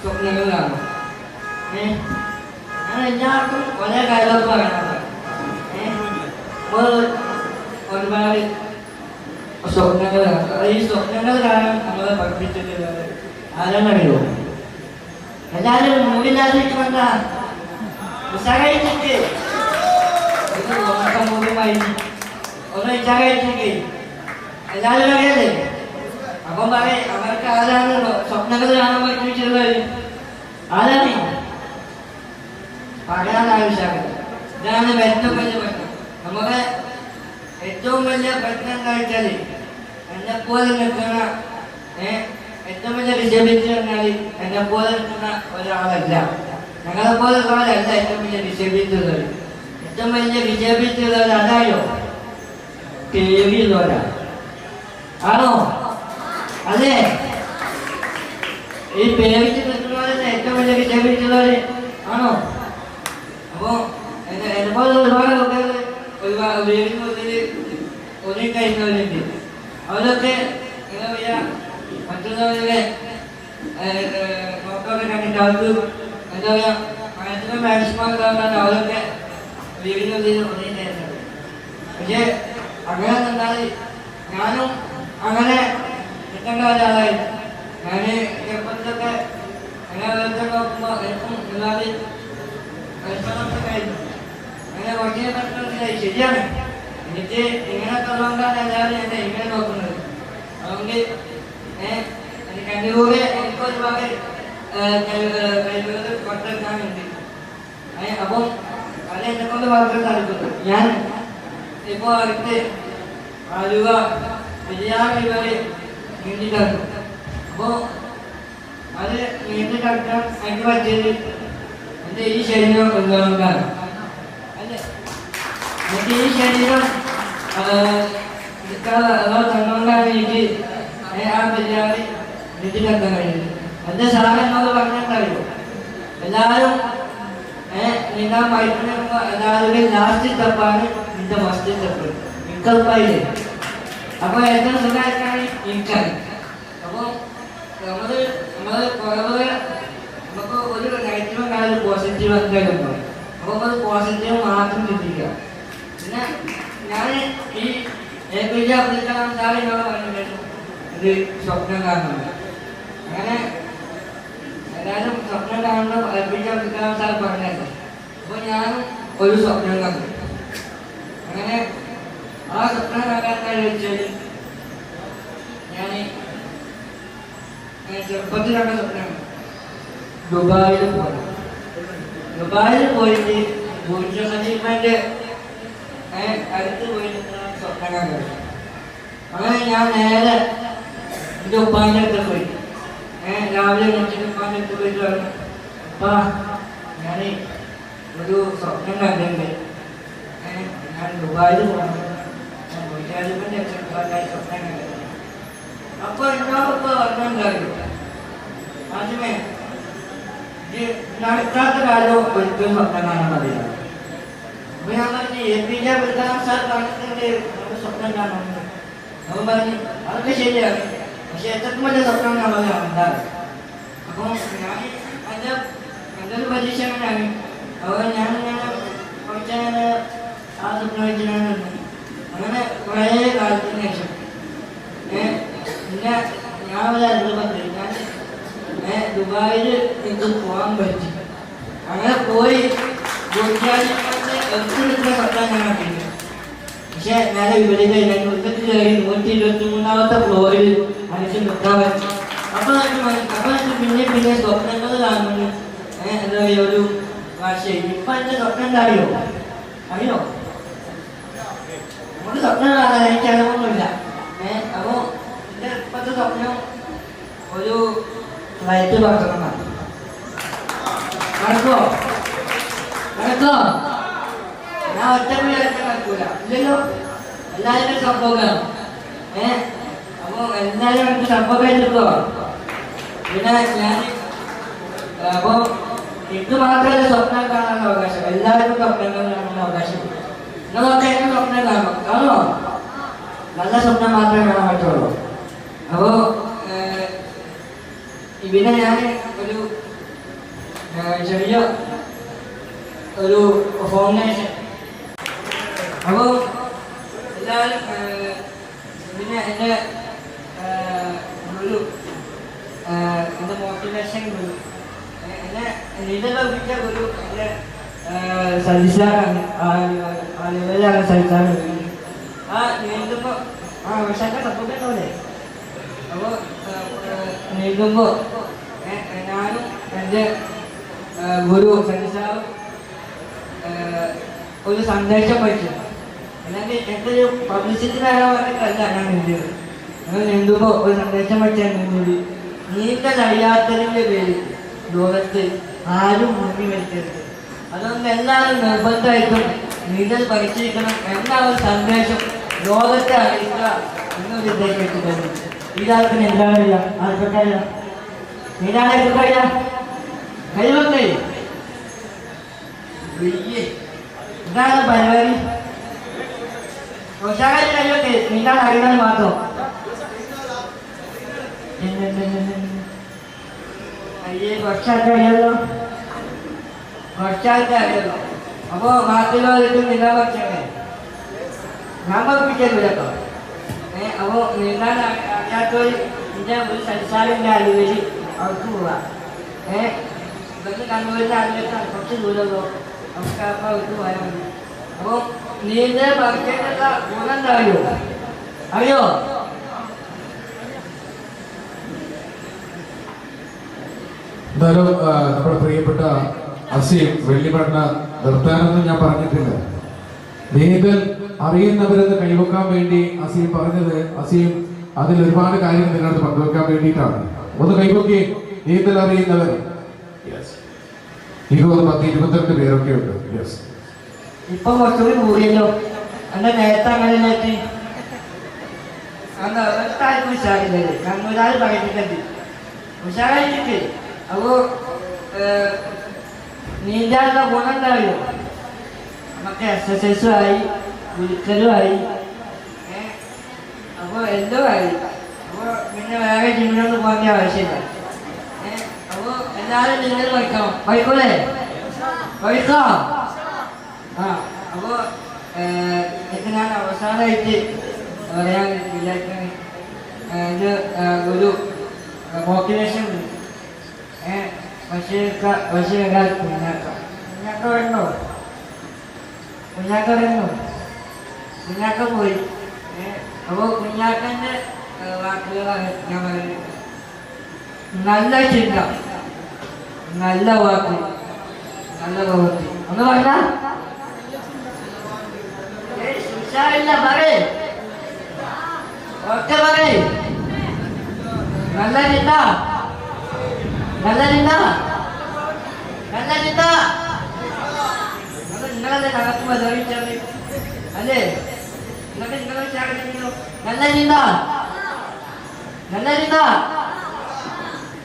സ്വപ്നങ്ങൾ കാണും. ഞാൻ എല്ലാവർക്കും ഒരേ കാര്യമൊക്കെ പറയണത്. ഒരുപാട് സ്വപ്നങ്ങൾ കാണും. ഈ സ്വപ്നങ്ങൾ കാണാൻ നമ്മളെ പഠിപ്പിച്ചിട്ടുള്ളത് ആരാണറിയോ? എല്ലാവരും മുമ്പില്ലാതിരിക്കുമെന്ന ഉത്സാഹിച്ചിട്ട് ഒന്ന് ഉത്സാഹിച്ചിട്ട് എല്ലാവരും അറിയല്ലേ? അപ്പം പറയും അവർക്ക് ആരാണ് സ്വപ്നങ്ങൾ കാണാൻ പഠിപ്പിച്ചിട്ടുള്ളത്? ആരാണ് പറയാൻ ആവശ്യമാണ്. ഇതാണ് ഏറ്റവും വലിയ പ്രശ്നം. നമ്മുടെ ഏറ്റവും വലിയ പ്രശ്നം എന്താ വെച്ചാൽ എന്നെപ്പോലെ നിൽക്കുന്ന ഏറ്റവും വലിയ വിജയിപ്പിച്ചു പറഞ്ഞാൽ എന്നെപ്പോലെ നിൽക്കുന്ന ഒരാളല്ല, ഞങ്ങളെപ്പോലെ ഉള്ളവരല്ല ഏറ്റവും വലിയ വിജയിപ്പിച്ചുള്ളത്. ഏറ്റവും വലിയ വിജയിപ്പിച്ചുള്ളത് അതായോ? പേടിയുള്ളവരാണ്. ആണോ? അതെ, ഈ പേടിച്ച് നിൽക്കുന്നവരല്ലേ ഏറ്റവും വലിയ വിജയിപ്പിച്ചുള്ളവർ ആണോ? അപ്പോ എന്നെപ്പോലെ ഒരുപാട് കുട്ടികൾ ഒരുപാട് വീടിനുള്ളിൽ ഒതുങ്ങിക്കഴിഞ്ഞവരുണ്ട്. അവരൊക്കെ എന്താ പറയാ, മറ്റുള്ളവരുടെ നോക്കൊക്കെ കണ്ടിട്ട് അവർക്ക് എന്താ പറയാ മാക്സിമം മാക്സിമം അവരൊക്കെ വീടിനുള്ളിൽ ഒതുങ്ങിക്കഴിഞ്ഞത്. പക്ഷെ അങ്ങനെ നിന്നാൽ ഞാനും അങ്ങനെ നിൽക്കേണ്ട ഒരാളായി. ഞാൻ ചെറുപ്പത്തിലൊക്കെ അങ്ങനെ വെറുതെ നോക്കുമ്പോൾ എനിക്കും എല്ലാവരും പരിശ്രമമൊക്കെ കഴിഞ്ഞു. അങ്ങനെ കുറച്ച് മനസ്സിലായി, ശരിയാണ്, എനിക്ക് ഇങ്ങനെയൊക്കെ ഉള്ളതുകൊണ്ടാണ് എല്ലാവരും എന്നെ ഇങ്ങനെ നോക്കുന്നത്. അതുകൊണ്ട് എനിക്ക് എൻ്റെ കൂടെ എനിക്ക് ഒരുപാട് കഴിവുകൾ പുറത്തെടുക്കാനുണ്ട്. അപ്പം അത് എന്നെ കൊണ്ട് വളർത്താൻ സാധിക്കുന്നു. ഞാൻ ഇപ്പോൾ അടുത്ത് ആലുവ വലിയ നീണ്ടിട്ടാണ്. അപ്പോൾ അത് നീണ്ടിട്ടടക്കാൻ എനിക്ക് പറ്റിയത് എൻ്റെ ഈ ശരീരം ഉള്ളതുകൊണ്ടാണ്. അല്ലേ, എനിക്ക് ഈ ശരീരം തന്നുകൊണ്ടാണ് എനിക്ക് ആ പരിപാടി നീട്ടിലെത്താൻ കഴിയുന്നത്. എൻ്റെ സാറ് എന്നോട് പറഞ്ഞിട്ടറിയോ, എല്ലാവരും നീന്താൻ പഠിക്കുന്ന എല്ലാവരുടെയും ലാസ്റ്റ് സ്റ്റെപ്പാണ് നിന്റെ ഫസ്റ്റ് സ്റ്റെപ്പ്. എനിക്കുറപ്പായില്ലേ? അപ്പോൾ ഏറ്റവും സുഖമായിട്ടാണ് എനിക്കാണ്. അപ്പോൾ നമ്മള് കുറവ് നമുക്ക് ഒരു നെഗറ്റീവ് കാര്യം പോസിറ്റീവ് എന്തായാലും ഉണ്ടാവും. അപ്പോൾ അത് പോസിറ്റീവ് മാത്രം ചിന്തിക്കുക. പിന്നെ ഞാൻ ഈ APJ അബ്ദുൽ കലാം സാർ എന്നോട് പറഞ്ഞിട്ടുണ്ടായിരുന്നു ഇത് സ്വപ്നം കാണുന്നുണ്ട്. അങ്ങനെ എല്ലാവരും സ്വപ്നം കാണുന്ന APJ അബ്ദുൽ കലാം സാർ പറഞ്ഞായിരുന്നു. അപ്പോൾ ഞാനും ഒരു സ്വപ്നം കണ്ടു. അങ്ങനെ ആ സ്വപ്നം കാണാൻ വെച്ചാൽ ഞാൻ ചെറുപ്പത്തിൽ കണ്ട സ്വപ്നം ദുബായിൽ പോയിട്ട് ബുർജ് ഖലീഫയുടെ അടുത്ത് പോയിട്ട് സ്വപ്നം കണ്ടു. അങ്ങനെ ഞാൻ നേരെ എൻ്റെ ഉപ്പാൻ്റെ അടുത്ത് പോയി. രാവിലെ എണീച്ചിട്ട് ഉപ്പാൻ്റെ അടുത്ത് പോയിട്ട് പറഞ്ഞു, അപ്പാ ഞാൻ ഒരു സ്വപ്നം കണ്ടിട്ടുണ്ട്. ഞാൻ ദുബായിൽ പോകണം, ഞാൻ വീട്ടുകാരുടെ സ്വപ്നം കണ്ടിട്ടുണ്ട്. അപ്പോൾ എന്നോടൊപ്പം പറഞ്ഞുണ്ടായിരുന്നു, ആദ്യമേ നടക്കാത്ത കാലം ഒരിക്കലും സ്വപ്നം കാണാൻ അറിയില്ല. അപ്പൊ ഞാൻ പറഞ്ഞു, APJ അബ്ദുൽ കലാം സാർ പറഞ്ഞിട്ടുണ്ട് നമുക്ക് സ്വപ്നം കാണുന്നുണ്ട്. അവൻ പറഞ്ഞു അതൊക്കെ ശരിയാണ്, പക്ഷെ എത്രക്കും വലിയ സ്വപ്നം നമ്മളെ ഉണ്ടാകും. അപ്പോൾ ഞാൻ എൻ്റെ ഒരു പരീക്ഷ അങ്ങനെയാണ്. അപ്പോൾ ഞാനിങ്ങനെ കുറച്ചങ്ങനെ ആ സ്വപ്നം വെച്ചിട്ടാണ് അങ്ങനെ കുറേ കാലത്തിന് ശേഷം പിന്നെ ഞാൻ ഒരു അനുഭവത്തിൽ ഞാൻ ദുബായിൽ എനിക്ക് പോകാൻ പറ്റി. അങ്ങനെ പോയി എടുക്കുന്ന സ്വപ്നം ഞാൻ കണ്ടില്ല. പക്ഷെ ഞാൻ ഇവിടെ ഞാൻ ഉച്ചത്തിൽ കയറി 123-ാമത്തെ ഫ്ലോറിൽ അടിച്ച് നിൽക്കാൻ പറ്റി. അപ്പോൾ എനിക്ക് പിന്നെ സ്വപ്നങ്ങൾ കാണുന്നു. എന്താ പറയുക, ഒരു ഭാഷയായി. ഇപ്പം എൻ്റെ സ്വപ്നം എന്താ അറിയോ? നമുക്ക് സ്വപ്നം കാണാൻ എനിക്ക് അനുഭവമൊന്നുമില്ല. അപ്പോൾ എൻ്റെ ഇപ്പോഴത്തെ സ്വപ്നം ഒരു ഫ്ലൈറ്റ് പറത്തണമെന്നാണ്. നടക്കോ ഞാൻ ഒറ്റ നടക്കൂല, ഇല്ലല്ലോ. എല്ലാവരും സംഭവം അപ്പോൾ എല്ലാവരും എനിക്ക് സംഭവം എടുക്കോ. പിന്നെ ഞാൻ അപ്പോൾ എനിക്ക് മാത്രമല്ല സ്വപ്നം കാണാൻ അവകാശം, എല്ലാവർക്കും സ്വപ്നങ്ങൾ കാണാൻ അവകാശം. നിങ്ങളൊക്കെ എന്നെ സ്വപ്നം കാണോ? നല്ല സ്വപ്നം മാത്രമേ കാണാൻ പറ്റുള്ളൂ. അപ്പോൾ പിന്നെ ഞാൻ ഒരു ചെറിയ ഒരു ഫൗണ്ടേഷൻ. അപ്പോൾ എല്ലാവരും പിന്നെ എൻ്റെ ഒരു എൻ്റെ മോട്ടിവേഷൻ ഗുരു, എന്നെ നീന്തൽ പഠിപ്പിച്ച ഗുരു എൻ്റെ സജിസാറാണ്. ലെവലാണ് സജിസാറ്. ആ നീന്തുമ്പോൾ പക്ഷേ സപ്പോർട്ടല്ലേ. അപ്പോൾ നീന്തുമ്പോൾ ഞാനും എൻ്റെ ഗുരു സജിസാറും ഒരു സന്ദേശം വഹിച്ചു. അല്ലെങ്കിൽ എൻ്റെ ഒരു പബ്ലിസിറ്റി നേടാൻ ഞാൻ നീന്തിയത്. അങ്ങനെ നീന്തുമ്പോൾ ഒരു സന്ദേശം വഹിച്ചാൽ നീന്തി. നീന്തൽ അറിയാത്തതിൻ്റെ പേരിൽ ലോകത്ത് ആരും മുങ്ങി മരിക്കരുത്. അതുകൊണ്ട് എല്ലാവരും നിർബന്ധമായിട്ടും നീന്തൽ പഠിച്ചിരിക്കണം എന്ന ഒരു സന്ദേശം ലോകത്തെ അറിയിക്കുക എന്നൊരു ഉദ്ദേശം വെച്ചിട്ടുണ്ട്. ഇതാൾക്ക് എന്താണ് അറിയാം? ആർക്കൊക്കെ അറിയാം? നീന്താനായിട്ടൊക്കെ അറിയാം? കഴിവൊക്കെ ഇതാണ് പരിപാടി. കഴിവൊക്കെ നീന്താൻ അറിയുന്നത് മാത്രം. അയ്യേ കുറച്ചാൾക്ക് അറിയാമല്ലോ, കുറച്ചാൾക്ക് അറിയാമല്ലോ. അപ്പോൾ ബാക്കിയുള്ളവർക്ക് നീന്താൻ പഠിച്ചേ ഞാൻ പഠിപ്പിച്ചല്ലോ കേട്ടോ. അപ്പോൾ നീന്താൻ അറിയാത്തവർ എൻ്റെ ഒരു സംസാരത്തിൻ്റെ അറിവിൽ അവർക്ക് പോവാം. ഇതൊക്കെ കണ്ണൂരിൻ്റെ അറിവിലേക്കാണ്, കുറച്ച് ദൂരമല്ലോ. നമുക്ക് അപ്പോൾ അവർക്ക് പോയാൽ മതി. അപ്പോൾ നീന്തൽ പഠിക്കേണ്ട ഗുണം എന്താ അറിയോ? എന്തായാലും നമ്മുടെ പ്രിയപ്പെട്ട അസീം വെള്ളിമണ്ണ നിർത്താനൊന്നും ഞാൻ പറഞ്ഞിട്ടില്ല. നീന്തൽ അറിയുന്നവരെന്ന് കൈവക്കാൻ വേണ്ടി അസീം പറഞ്ഞത്, അസീം അതിൽ ഒരുപാട് കാര്യങ്ങൾ നിങ്ങളടുത്ത് പങ്കുവെക്കാൻ വേണ്ടിയിട്ടാണ്. ഒന്ന് കൈവക്കി നീന്തൽ അറിയുന്നവർ. എനിക്ക് 10-22 പേരൊക്കെ ഉണ്ട്. ഇപ്പൊ കുറച്ചുകൂടി കൂടിയല്ലോ. എന്റെ നേരത്തെ അങ്ങനെ നോക്കി ഉഷാറില്ലേ? കണ്ണൂരാൾ പറയുന്നുണ്ട് ഉഷാറായിട്ട്. അപ്പോ നീന്താനുള്ള ഗുണം എന്തായോ? നമുക്ക് എക്സസൈസും ആയി, വിളിക്കലും ആയി, അപ്പോൾ എന്തോ ആയി. അപ്പോൾ പിന്നെ വേറെ ജിമ്മിനൊന്നും പോകേണ്ട ആവശ്യമില്ല. അപ്പോൾ എല്ലാവരും നീന്തൽ പഠിക്കണം. പഠിക്കൂലേ? പഠിക്കാം. അപ്പോൾ ഇത് ഞാൻ അവസാനമായിട്ട് പറയാൻ വിചാരിക്കുന്നത് ഒരു മോട്ടിവേഷൻ ഉണ്ട്. കുഞ്ഞാക്ക പോയി. അപ്പോൾ കുഞ്ഞാക്കൻ്റെ വാക്കുകളാണ് ഞാൻ പറയുന്നത്. നല്ല ചിന്ത, നല്ല വാക്ക്, നല്ല പ്രവൃത്തി. ഒന്ന് പറഞ്ഞാ പറയേ ഒറ്റ പറയ്. നല്ല ചിന്ത, നല്ല ചിന്ത, നല്ല ചിന്ത. അത് നിങ്ങളല്ലേ നടക്കുമ്പോൾ ധരിച്ചത് അല്ലേ? എന്നിട്ട് നിങ്ങളെ ചാടിച്ചോ. നല്ല ചിന്ത, നല്ല ചിന്ത,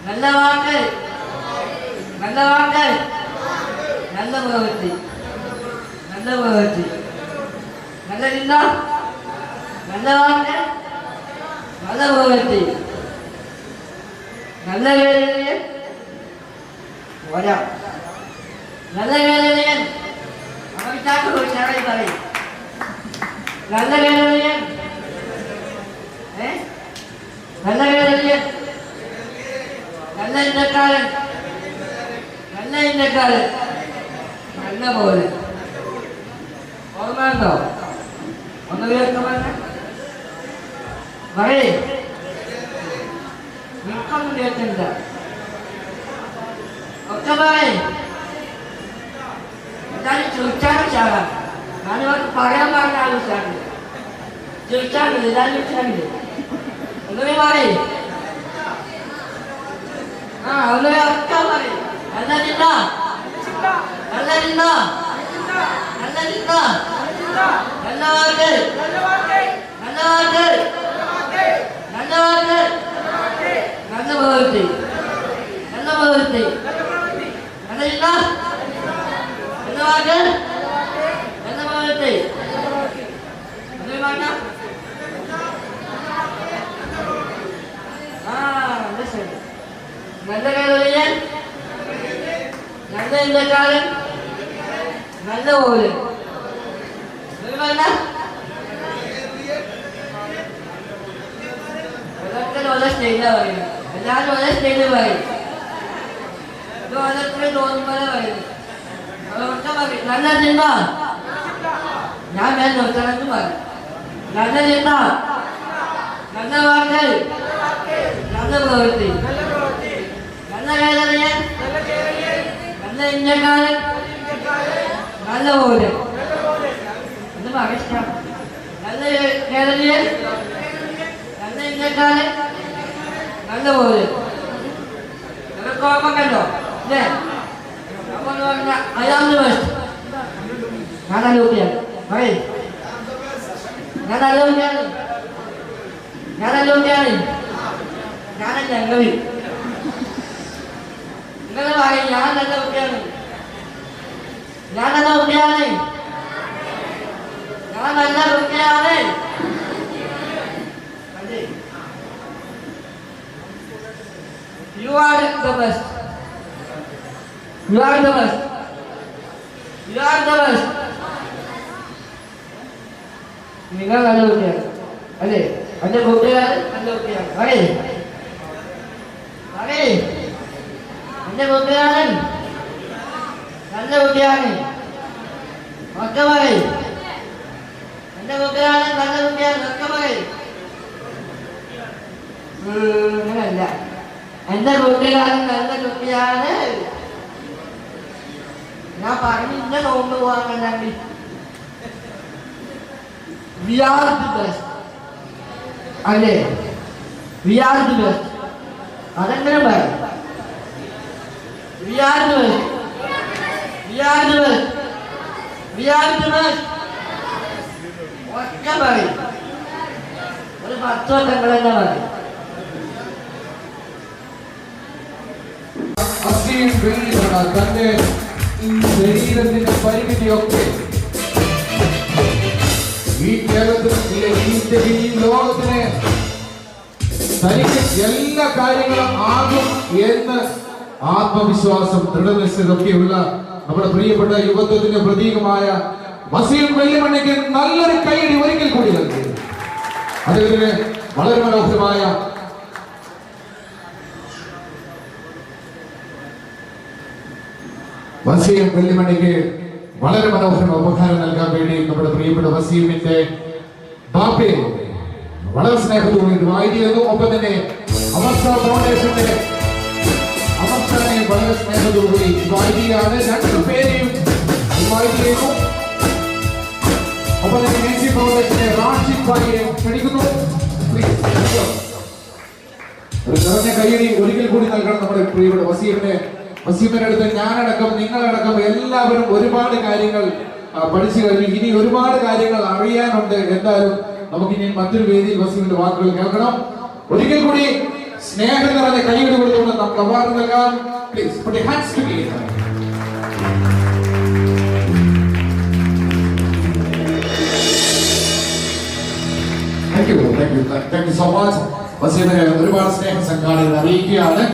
നല്ല വാക്ക്, നല്ല വാക്ക്, നല്ല പ്രവൃത്തി, നല്ല പ്രവൃത്തി, നല്ല ചിന്ത, നല്ല വാക്ക്, നല്ല പ്രവൃത്തി, നല്ല വേദനയൻ പോരാ, നല്ല വേദനയൻ അവർക്ക് ചാടി പറയും. നല്ല വേദനയൻ, നല്ല വേദനയൻ, നല്ല ഇന്ത്യക്കാരൻ, നല്ല ഇന്ത്യക്കാരൻ, നല്ല പോലെ ഓർമ്മയുണ്ടോ? ഒന്ന് കേൾക്കുമെന്ന് പറയേ. നിൽക്കൊന്നും കേൾക്കണ്ട, ഒക്കെ പറയേ. എന്തായാലും ചോദിച്ചാലും ചാടാം. ഞാനിവർക്ക് പറയാൻ പറഞ്ഞ ആലോചിച്ചാണ് ചോദിച്ചാൽ എല്ലാവരും ചോദിച്ചാൽ ഒന്നുകൂടി പറയേ. ആ ഒന്നുകൂടി ഒക്കെ പറയും. നല്ല ചിന്ത, നല്ല ചിന്ത, നല്ല ചിന്ത, നല്ല വാക്ക്, നല്ല വാക്ക്, നല്ല വാക്ക്, നല്ല പ്രവൃത്തി, നല്ല പ്രവൃത്തി, നല്ല ചിന്ത, നല്ല വാക്ക്, നല്ല പ്രവൃത്തി. നല്ല കേരളീയൻ, നല്ല ഇന്ത്യക്കാരൻ, നല്ല പോലെ ഓരോരുത്തരും ഓരോ സ്റ്റേജിലാണ് പറയുന്നത്. എല്ലാവരും ഓരോ സ്റ്റേജിൽ പറയും. ഇത് ഓരോരുത്തരും തോന്നുമ്പോൾ പറയുന്നത്. അതൊക്കെ പറയും. നല്ല ചിന്ത, ഞാൻ വേറെ നിർത്തണമെന്ന് പറയും. നല്ല ചിന്ത, നല്ല വാക്ക്, നല്ല പ്രവൃത്തി, നല്ല കേരളീയൻ, നല്ല ഇന്ത്യക്കാരൻ, നല്ല പോലെ എന്ന് പറയാം. നല്ല കേരളീയൻ, നല്ല ഇന്ത്യക്കാരൻ, നല്ല പോലെ നിനക്ക് ഓർമ്മ കണ്ടോ? അല്ലേ? അപ്പൊ പറഞ്ഞ അയാളുടെ ബെസ്റ്റ്. ഞാൻ അലോക്കിയാണ് പറയേ. ഞാൻ അലോക്കിയാണ്, ഞാൻ അലോക്കിയാണ്, ഞാനല്ല ഞങ്ങൾ. നിങ്ങൾ പറയും ഞാൻ നല്ല കുട്ടിയാണ്, ഞാൻ നല്ല കുട്ടിയാണ്, ഞാൻ നല്ല കുട്ടിയാണ്. You are the best. You are the best. You are the best. നിങ്ങൾ നല്ല കുട്ടിയാണ് അല്ലേ? എന്റെ കുട്ടിയാണ് നല്ല കുട്ടിയാണ് പറയേ. പറയേ എന്റെ കുട്ടിയാണ് നല്ല കുട്ടിയാണ്. ഒക്കെ പറയും. എന്റെ കുട്ടിയാണ് നല്ല കുട്ടിയാണ്. ഒക്കെ പറയും. അങ്ങനല്ല. എന്റെ കുട്ടികാരൻ നല്ല കുട്ടിയാണ്. ഞാൻ പറഞ്ഞു ഇന്ന നോമ്പ് പോകാൻ. We are the best. അല്ലേ? We are the best. അതെങ്ങനെ പറയും? We are the best. We are the best. We are the best. ഒക്കെ പറയും. ഒരു 10 വട്ടങ്ങൾ തന്നെ പറയും. തന്റെ ശരീരത്തിന്റെ പരിമിതിയൊക്കെ ഈ കേരളത്തിലെ ഈ ലോകത്തിന് തനിക്ക് എല്ലാ കാര്യങ്ങളും ആകും എന്ന് ആത്മവിശ്വാസം ദൃഢനിശ്ചയൊക്കെയുള്ള നമ്മുടെ പ്രിയപ്പെട്ട യുവത്വത്തിന്റെ പ്രതീകമായ വസീം വെള്ളിമണ്ണിക്ക് നല്ലൊരു കൈയടി ഒരിക്കൽ കൂടി നൽകി. അദ്ദേഹത്തിന് വളരെ മനോഹരമായ വസീം വെള്ളിമണ്ണിക്ക് വളരെ മനോഹരമായ ഉപഹാരം നൽകാൻ വേണ്ടി നമ്മുടെ പ്രിയപ്പെട്ട വസീമിന്റെ ബാപ്പയെ വളരെ സ്നേഹത്തോടെ വായിക്കുന്നു. ഒപ്പം തന്നെ അവസ്ഥ ഫൗണ്ടേഷന്റെ അവസ്ഥനെ വളരെ സ്നേഹത്തോടുകൂടി വായിക്കുകയാണ്. രണ്ടുപേരെയും വായിക്കുന്നു. ഒപ്പം തന്നെ ഫൗണ്ടേഷന്റെ റാഷിദ് ഭായിയെ ക്ഷണിക്കുന്നു. പ്ലീസ്. ഒരു നിറഞ്ഞ കയ്യടി ഒരിക്കൽ കൂടി നൽകണം നമ്മുടെ പ്രിയപ്പെട്ട വസീമിന്റെ അടുത്ത് ഞാനടക്കം നിങ്ങളടക്കം എല്ലാവരും ഒരുപാട് കാര്യങ്ങൾ പഠിച്ചു കഴിഞ്ഞു. ഇനി ഒരുപാട് കാര്യങ്ങൾ അറിയാനുണ്ട്. എന്തായാലും നമുക്കിനി മറ്റൊരു വേദിയിൽ വസീമിന്റെ വാക്കുകൾ കേൾക്കണം. ഒരിക്കൽ കൂടി സ്നേഹം നിറഞ്ഞ കൈയ്യടി കൊടുത്തുകൊണ്ട് നമുക്ക് അവാർഡ് നൽകാം. Please put your hands together. Thank you so much. വസീമിനെ ഒരുപാട് സ്നേഹം സംഘാടകർ അറിയിക്കുകയാണ്.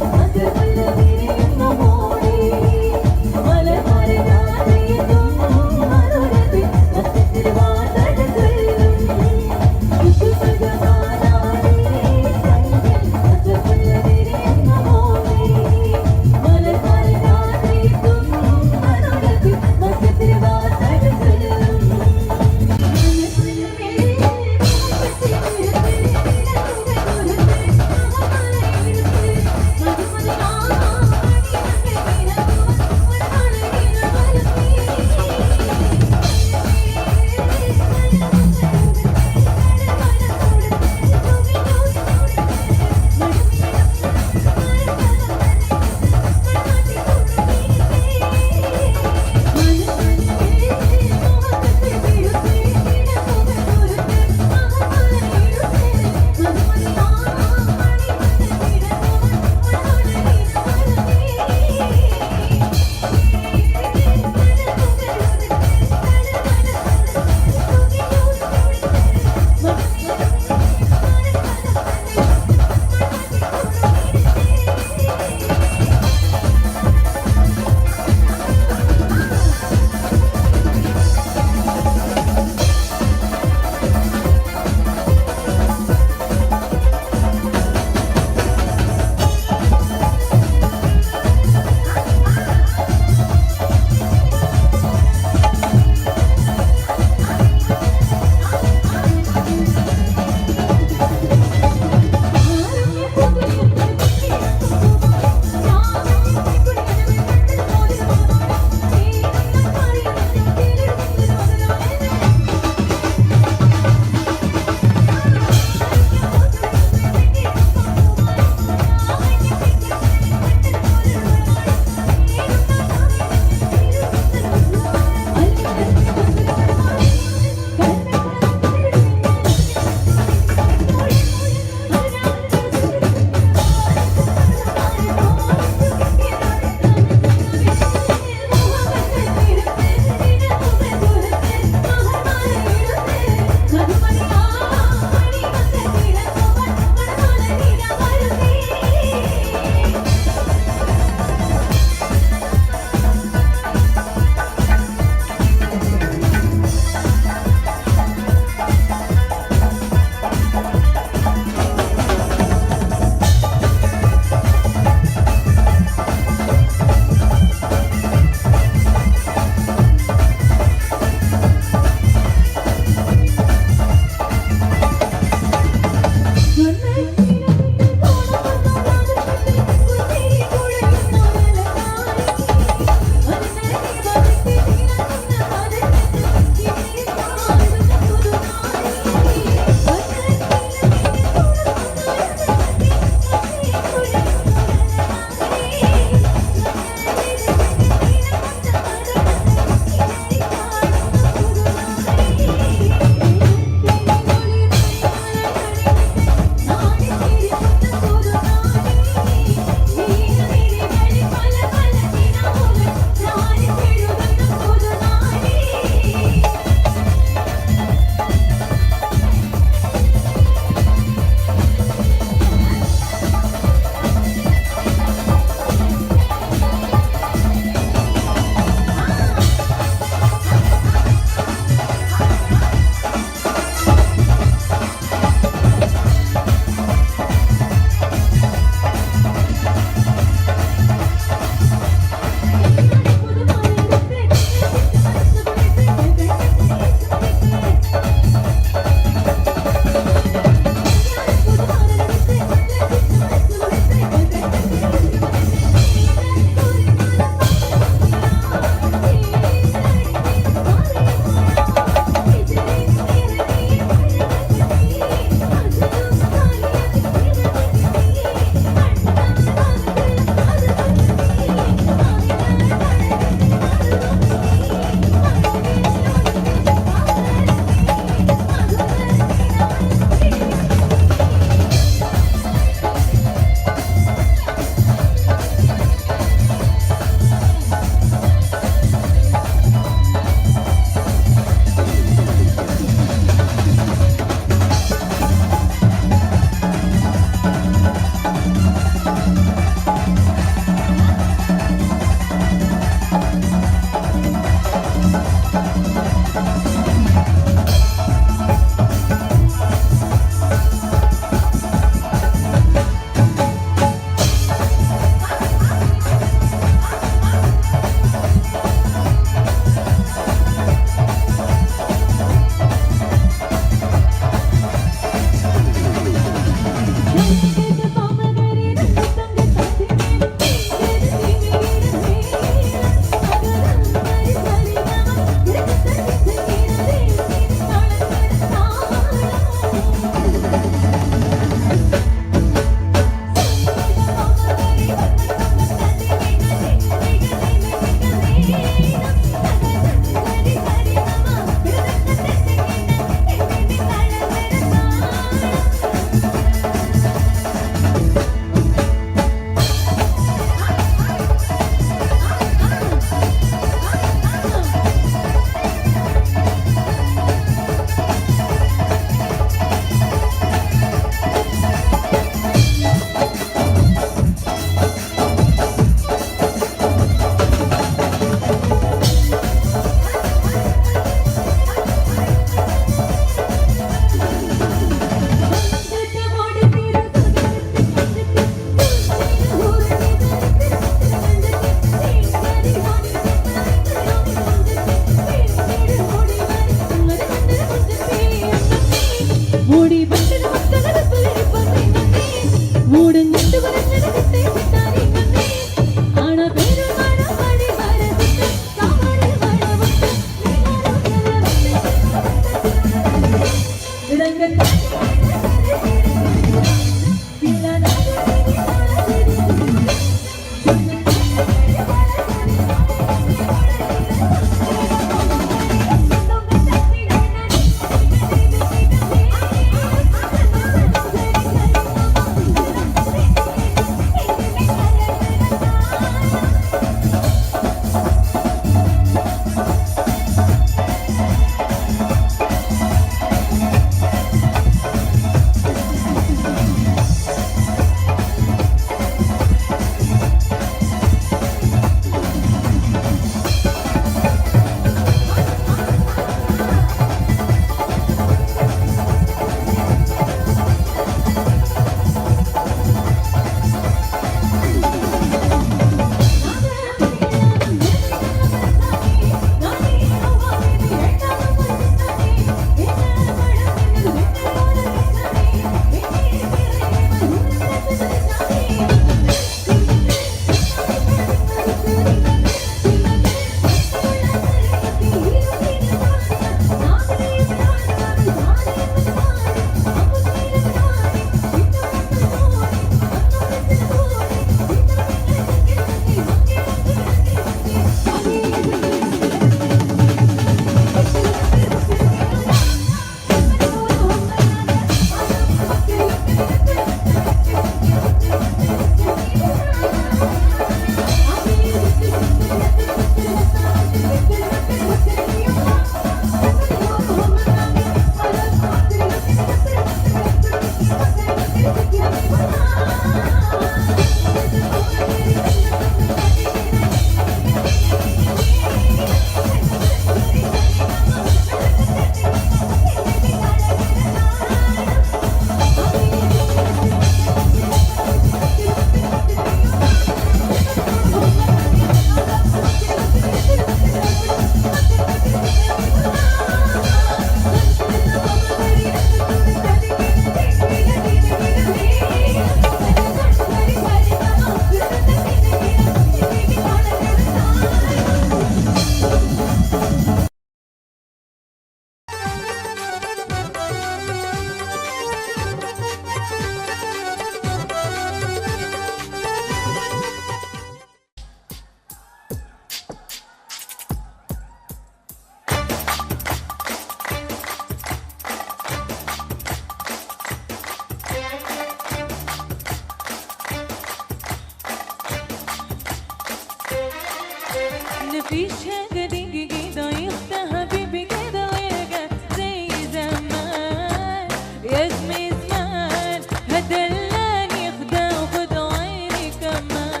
مفيش حاجة تيجي كده يا حبيبي كده ويرجع زي زمان يا اسمي زمان هدلاني يخدع وخد عيني كمان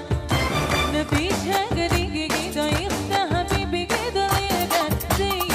مفيش حاجة تيجي كده يا حبيبي كده ويرجع زي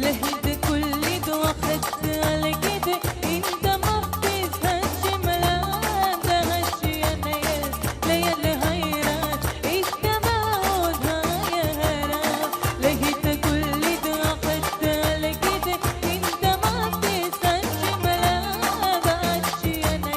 لهيت كل ده واخدت على كده انت ما بتزهقش ملام ده هالشي انا ليالي هيران التباعدها يا هرام لهيت كل ده واخدت على كده انت ما بتزهقش ملام ده هالشي انا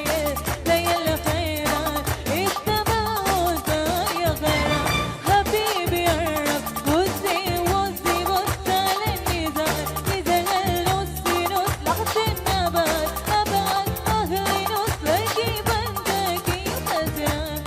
ليالي هيران التباعدها يا غرام حبيبي يا رب بصي بصي بص على النزال نزال نص نص لحظة النبات أبعد أهلي نص لجيب أنتكي خزران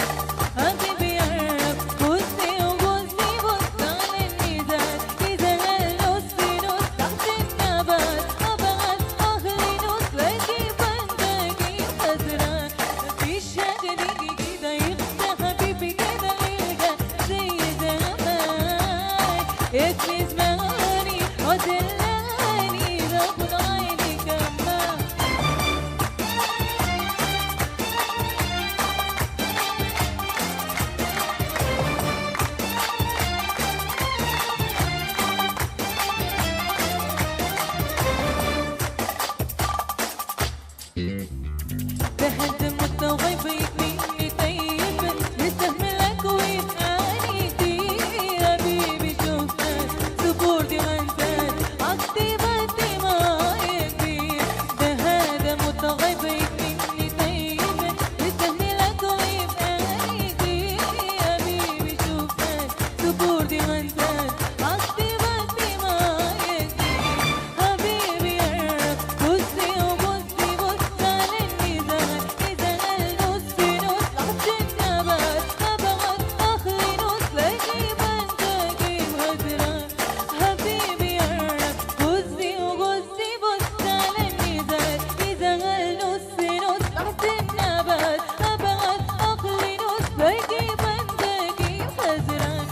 حبيبي يا رب بصي بصي بص على النزال نزال نص نص لحظة النبات أبعد أهلي نص لجيب أنتكي خزران مفيش حاجة نيجي كده يخفى حبيبي كده يلقى زي زمان يكفي زماني ودلاني رغم عيني كمان بحد متغيب مني طيب نستحملك ويبقاني كتير حبيبي شوفك صبورتي غنزان عقدي معايا كبير بهذا متغيب مني طيب نستحملك ويبقاني كتير حبيبي شوفك صبورتي غنزان عقدي معايا كبير حبيبي يا رب بصي وبصي بص على النزال نزال نص نص لحظة النبات أبعد أخلي نص لجيب أنتكي هزران حبيبي يا رب بصي وبصي بص على النزال نزال نص نص لحظة النبات أبعد أخلي نص لجيب أنتكي هزران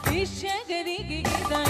مفيش حاجة تيجي كده